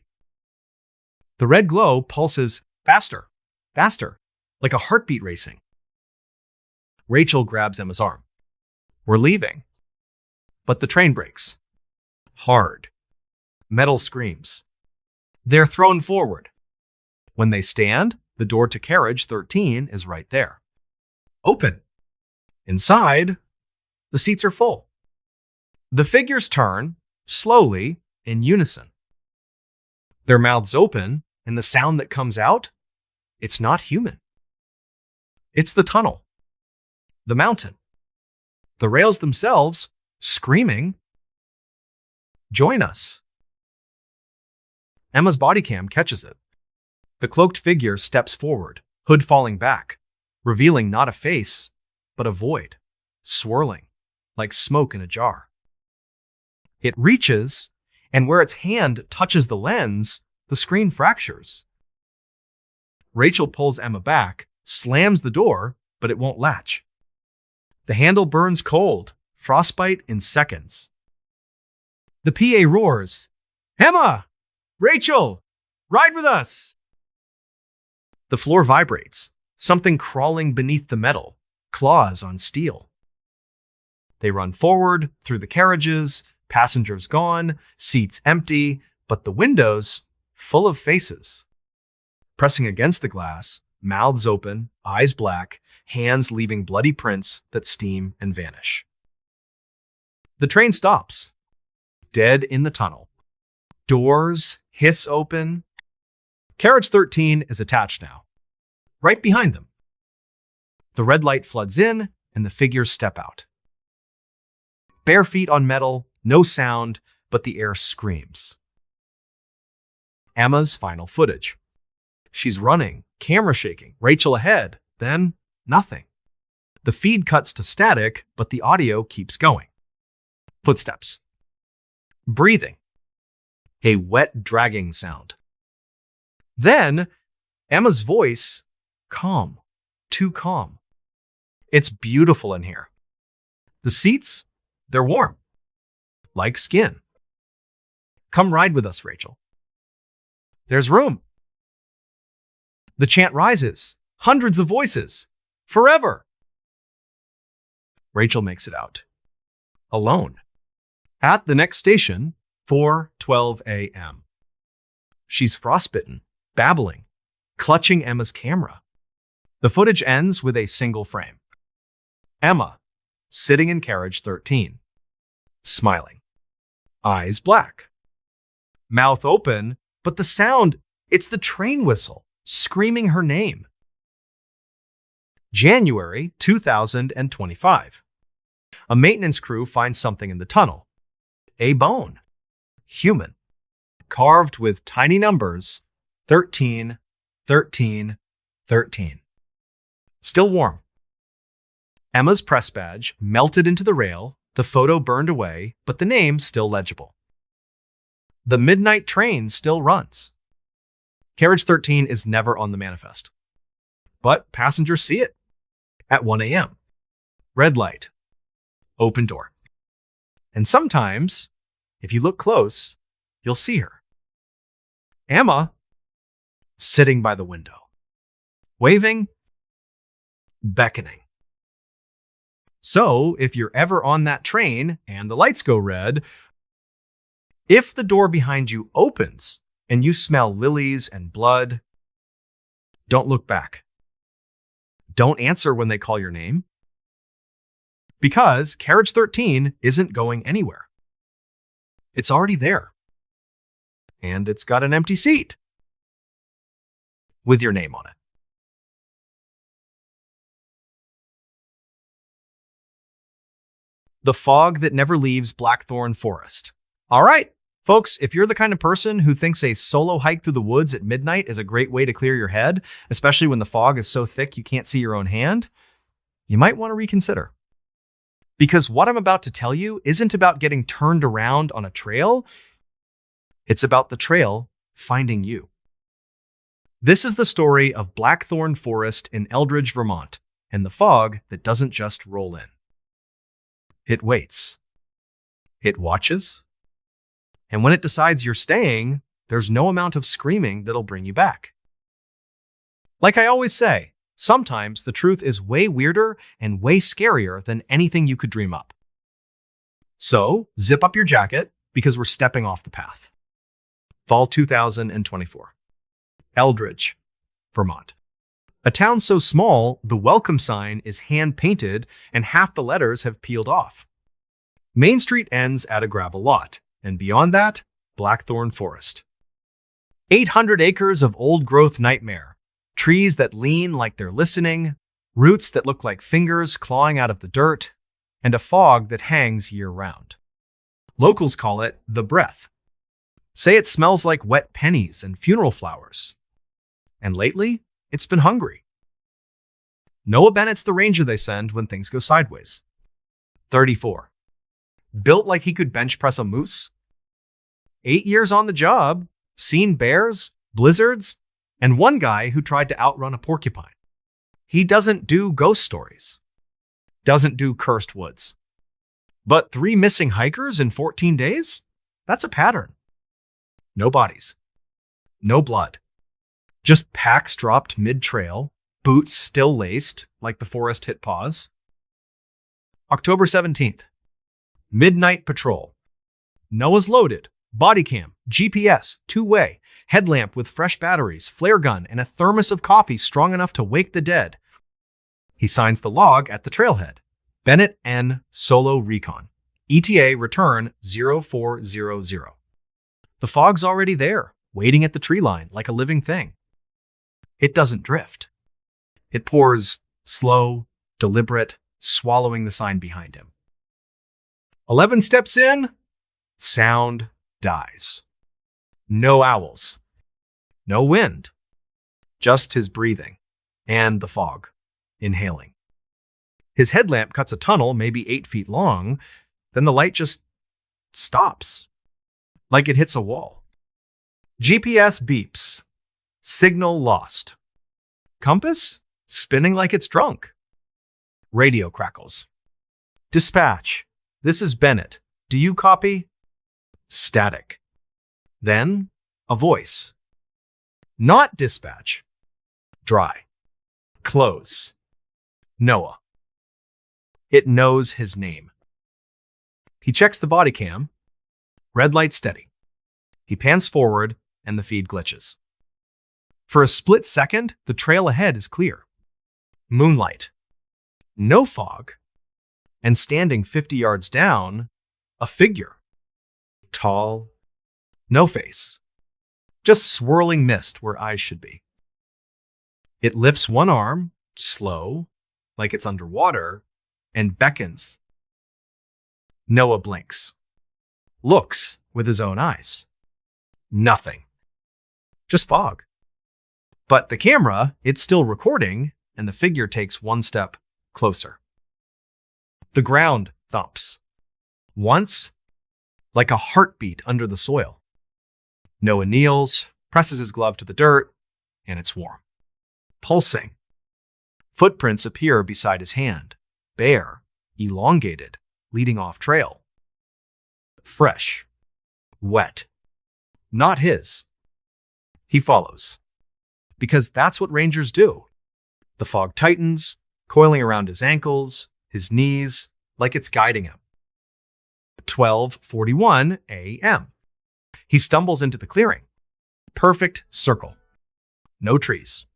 The red glow pulses faster, faster, like a heartbeat racing. Rachel grabs Emma's arm. We're leaving. But the train brakes. Hard. Metal screams. They're thrown forward. When they stand, the door to carriage 13 is right there. Open. Inside, the seats are full. The figures turn, slowly, in unison. Their mouths open, and the sound that comes out, it's not human. It's the tunnel. The mountain. The rails themselves, screaming, "Join us." Emma's body cam catches it. The cloaked figure steps forward, hood falling back, revealing not a face, but a void, swirling, like smoke in a jar. It reaches, and where its hand touches the lens, the screen fractures. Rachel pulls Emma back, slams the door, but it won't latch. The handle burns cold, frostbite in seconds. The PA roars, "Emma! Rachel! Ride with us!" The floor vibrates, something crawling beneath the metal, claws on steel. They run forward, through the carriages, passengers gone, seats empty, but the windows full of faces. Pressing against the glass, mouths open, eyes black, hands leaving bloody prints that steam and vanish. The train stops, dead in the tunnel. Doors hiss open. Carriage 13 is attached now, right behind them. The red light floods in, and the figures step out. Bare feet on metal, no sound, but the air screams. Emma's final footage. She's running, camera shaking, Rachel ahead, then nothing. The feed cuts to static, but the audio keeps going. Footsteps. Breathing. A wet, dragging sound. Then, Emma's voice, calm, too calm. It's beautiful in here. The seats, they're warm, like skin. Come ride with us, Rachel. There's room. The chant rises, hundreds of voices, forever. Rachel makes it out. Alone. At the next station, 4:12 a.m. She's frostbitten, babbling, clutching Emma's camera. The footage ends with a single frame. Emma, sitting in carriage 13, smiling. Eyes black. Mouth open, but the sound, it's the train whistle, screaming her name. January 2025. A maintenance crew finds something in the tunnel. A bone. Human. Carved with tiny numbers, 13, 13, 13. Still warm. Emma's press badge melted into the rail, the photo burned away, but the name still legible. The midnight train still runs. Carriage 13 is never on the manifest. But passengers see it. At 1 a.m. Red light. Open door. And sometimes, if you look close, you'll see her. Emma, sitting by the window. Waving, beckoning. So, if you're ever on that train and the lights go red, if the door behind you opens and you smell lilies and blood, don't look back. Don't answer when they call your name. Because carriage 13 isn't going anywhere. It's already there. And it's got an empty seat with your name on it. The fog that never leaves Blackthorn Forest. All right, folks, if you're the kind of person who thinks a solo hike through the woods at midnight is a great way to clear your head, especially when the fog is so thick you can't see your own hand, you might want to reconsider. Because what I'm about to tell you isn't about getting turned around on a trail. It's about the trail finding you. This is the story of Blackthorn Forest in Eldridge, Vermont, and the fog that doesn't just roll in. It waits. It watches. And when it decides you're staying, there's no amount of screaming that'll bring you back. Like I always say, sometimes the truth is way weirder and way scarier than anything you could dream up. So, zip up your jacket because we're stepping off the path. Fall 2024. Eldridge, Vermont. A town so small, the welcome sign is hand-painted and half the letters have peeled off. Main Street ends at a gravel lot, and beyond that, blackthorn forest. 800 acres of old-growth nightmare. Trees that lean like they're listening, roots that look like fingers clawing out of the dirt, and a fog that hangs year-round. Locals call it the breath. Say it smells like wet pennies and funeral flowers. And lately, it's been hungry. Noah Bennett's the ranger they send when things go sideways. 34. Built like he could bench press a moose. 8 years on the job, seen bears, blizzards, and one guy who tried to outrun a porcupine. He doesn't do ghost stories. Doesn't do cursed woods. But 3 missing hikers in 14 days? That's a pattern. No bodies. No blood. Just packs dropped mid-trail, boots still laced like the forest hit pause. October 17th. Midnight patrol. Noah's loaded. Body cam, GPS, 2-way, headlamp with fresh batteries, flare gun, and a thermos of coffee strong enough to wake the dead. He signs the log at the trailhead. Bennett N. Solo Recon. ETA return 0400. The fog's already there, waiting at the tree line like a living thing. It doesn't drift. It pours slow, deliberate, swallowing the sign behind him. 11 steps in, sound dies. No owls. No wind. Just his breathing and the fog, inhaling. His headlamp cuts a tunnel maybe 8 feet long, then the light just stops, like it hits a wall. GPS beeps. Signal lost. Compass spinning like it's drunk. Radio crackles. Dispatch. This is Bennett. Do you copy? Static. Then a voice. Not dispatch. Dry. Close. Noah. It knows his name. He checks the body cam. Red light steady. He pans forward and the feed glitches. For a split second, the trail ahead is clear. Moonlight. No fog. And standing 50 yards down, a figure. Tall. No face. Just swirling mist where eyes should be. It lifts one arm, slow, like it's underwater, and beckons. Noah blinks. Looks with his own eyes. Nothing. Just fog. But the camera, it's still recording, and the figure takes one step closer. The ground thumps. Once, like a heartbeat under the soil. Noah kneels, presses his glove to the dirt, and it's warm. Pulsing. Footprints appear beside his hand, bare, elongated, leading off trail. Fresh. Wet. Not his. He follows. Because that's what rangers do. The fog tightens, coiling around his ankles, his knees, like it's guiding him. 12:41 a.m. He stumbles into the clearing. Perfect circle. No trees.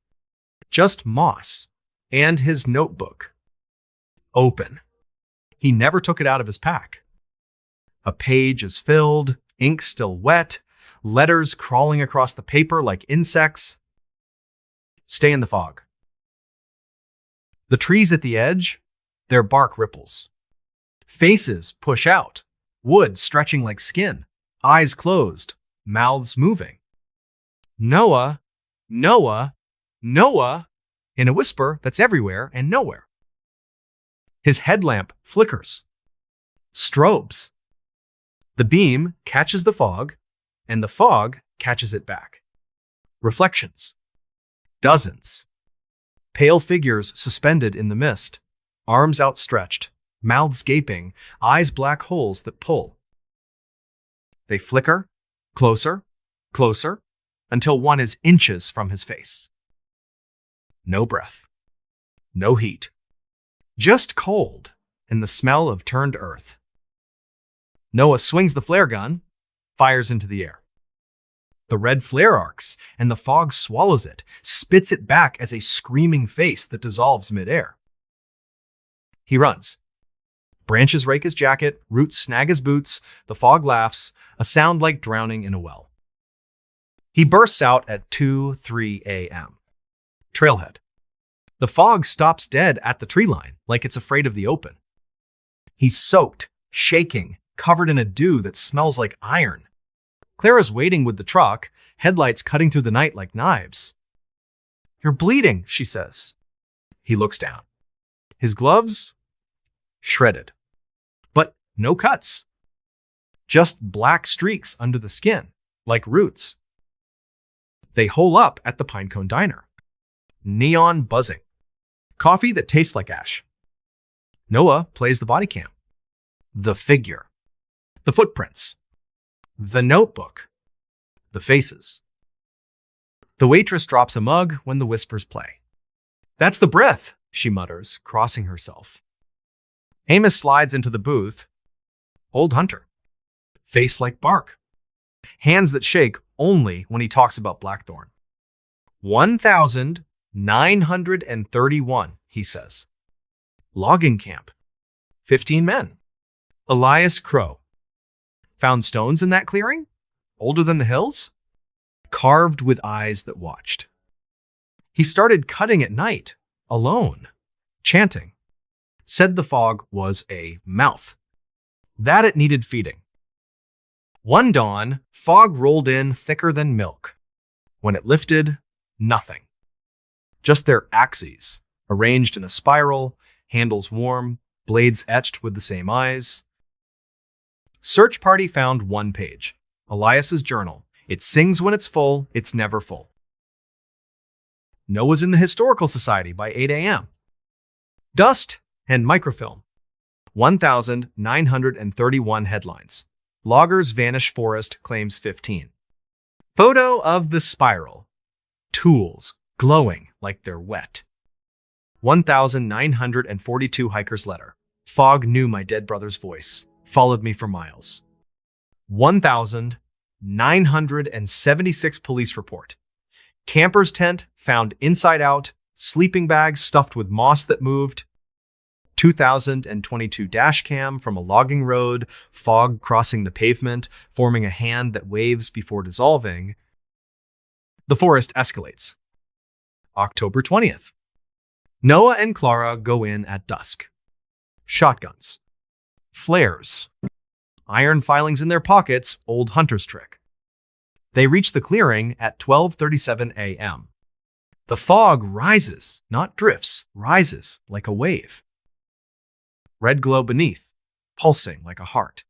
Just moss and his notebook. Open. He never took it out of his pack. A page is filled, ink still wet, letters crawling across the paper like insects. Stay in the fog. The trees at the edge, their bark ripples. Faces push out, wood stretching like skin, eyes closed, mouths moving. Noah, Noah, Noah, in a whisper that's everywhere and nowhere. His headlamp flickers, strobes. The beam catches the fog, and the fog catches it back. Reflections. Dozens. Pale figures suspended in the mist, arms outstretched, mouths gaping, eyes black holes that pull. They flicker, closer, closer, until one is inches from his face. No breath. No heat. Just cold and the smell of turned earth. Noah swings the flare gun, fires into the air. The red flare arcs, and the fog swallows it, spits it back as a screaming face that dissolves midair. He runs. Branches rake his jacket, roots snag his boots, the fog laughs, a sound like drowning in a well. He bursts out at 2:03 a.m. Trailhead. The fog stops dead at the tree line, like it's afraid of the open. He's soaked, shaking, covered in a dew that smells like iron. Clara's waiting with the truck, headlights cutting through the night like knives. "You're bleeding," she says. He looks down. His gloves? Shredded. But no cuts. Just black streaks under the skin, like roots. They hole up at the Pinecone Diner. Neon buzzing. Coffee that tastes like ash. Noah plays the body cam. The figure. The footprints. The notebook. The faces. The waitress drops a mug when the whispers play. "That's the breath," she mutters, crossing herself. Amos slides into the booth. Old Hunter. Face like bark. Hands that shake only when he talks about Blackthorn. 1,931, he says. Logging camp. 15 men. Elias Crow. Found stones in that clearing? Older than the hills? Carved with eyes that watched. He started cutting at night, alone, chanting. Said the fog was a mouth. That it needed feeding. One dawn, fog rolled in thicker than milk. When it lifted, nothing. Just their axes, arranged in a spiral, handles warm, blades etched with the same eyes. Search party found one page. Elias's journal. It sings when it's full, it's never full. Noah's in the Historical Society by 8 a.m. Dust and microfilm. 1,931 headlines. Loggers vanish forest claims 15. Photo of the spiral. Tools glowing like they're wet. 1,942 hikers letter. Fog knew my dead brother's voice. Followed me for miles. 1,976 police report. Camper's tent found inside out. Sleeping bags stuffed with moss that moved. 2022 dash cam from a logging road, fog crossing the pavement, forming a hand that waves before dissolving. The forest escalates. October 20th. Noah and Clara go in at dusk. Shotguns. Flares. Iron filings in their pockets, old hunter's trick. They reach the clearing at 12:37 a.m. The fog rises, not drifts, rises like a wave. Red glow beneath, pulsing like a heart.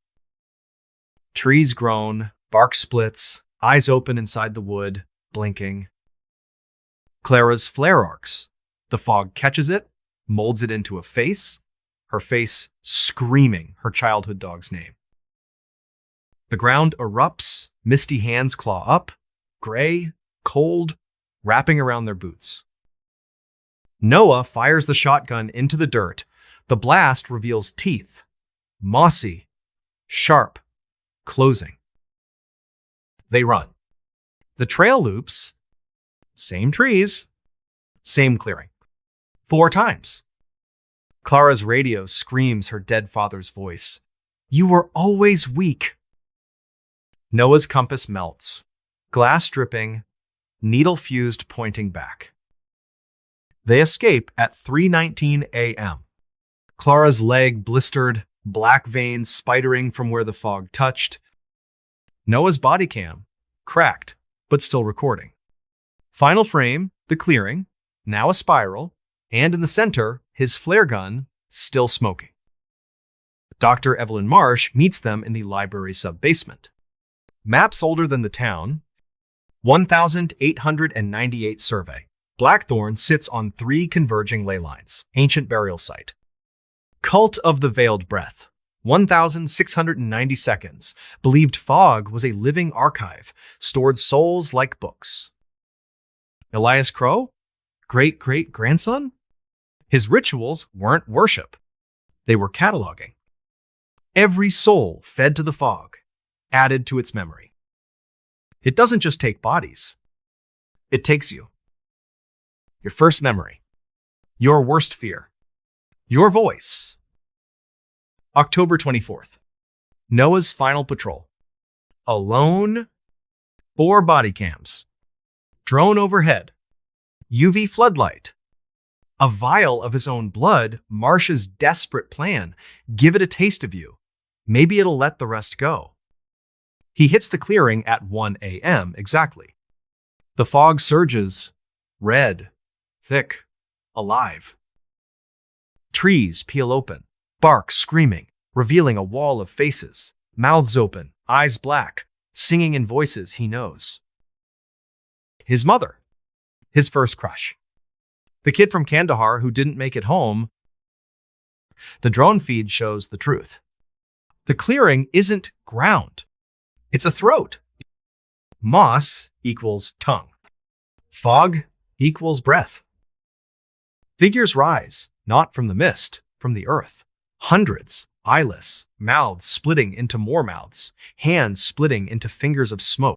Trees groan, bark splits, eyes open inside the wood, blinking. Clara's flare arcs. The fog catches it, molds it into a face, her face screaming her childhood dog's name. The ground erupts, misty hands claw up, gray, cold, wrapping around their boots. Noah fires the shotgun into the dirt. The blast reveals teeth, mossy, sharp, closing. They run. The trail loops, same trees, same clearing. 4 times. Clara's radio screams her dead father's voice. You were always weak. Noah's compass melts, glass dripping, needle fused pointing back. They escape at 3:19 a.m. Clara's leg blistered, black veins spidering from where the fog touched. Noah's body cam, cracked, but still recording. Final frame, the clearing, now a spiral, and in the center, his flare gun, still smoking. Dr. Evelyn Marsh meets them in the library sub-basement. Maps older than the town, 1,898 survey. Blackthorn sits on 3 converging ley lines, ancient burial site. Cult of the Veiled Breath. 1,690 seconds. Believed fog was a living archive, stored souls like books. Elias Crow? Great-great-grandson? His rituals weren't worship. They were cataloging. Every soul fed to the fog, added to its memory. It doesn't just take bodies. It takes you. Your first memory. Your worst fear. Your voice. October 24th. Noah's final patrol. Alone. 4 body cams. Drone overhead. UV floodlight. A vial of his own blood, Marsh's desperate plan. Give it a taste of you. Maybe it'll let the rest go. He hits the clearing at 1 a.m. exactly. The fog surges. Red. Thick. Alive. Trees peel open. Bark screaming, revealing a wall of faces. Mouths open, eyes black, singing in voices he knows. His mother. His first crush. The kid from Kandahar who didn't make it home. The drone feed shows the truth. The clearing isn't ground. It's a throat. Moss equals tongue. Fog equals breath. Figures rise, not from the mist, from the earth. Hundreds, eyeless, mouths splitting into more mouths, hands splitting into fingers of smoke.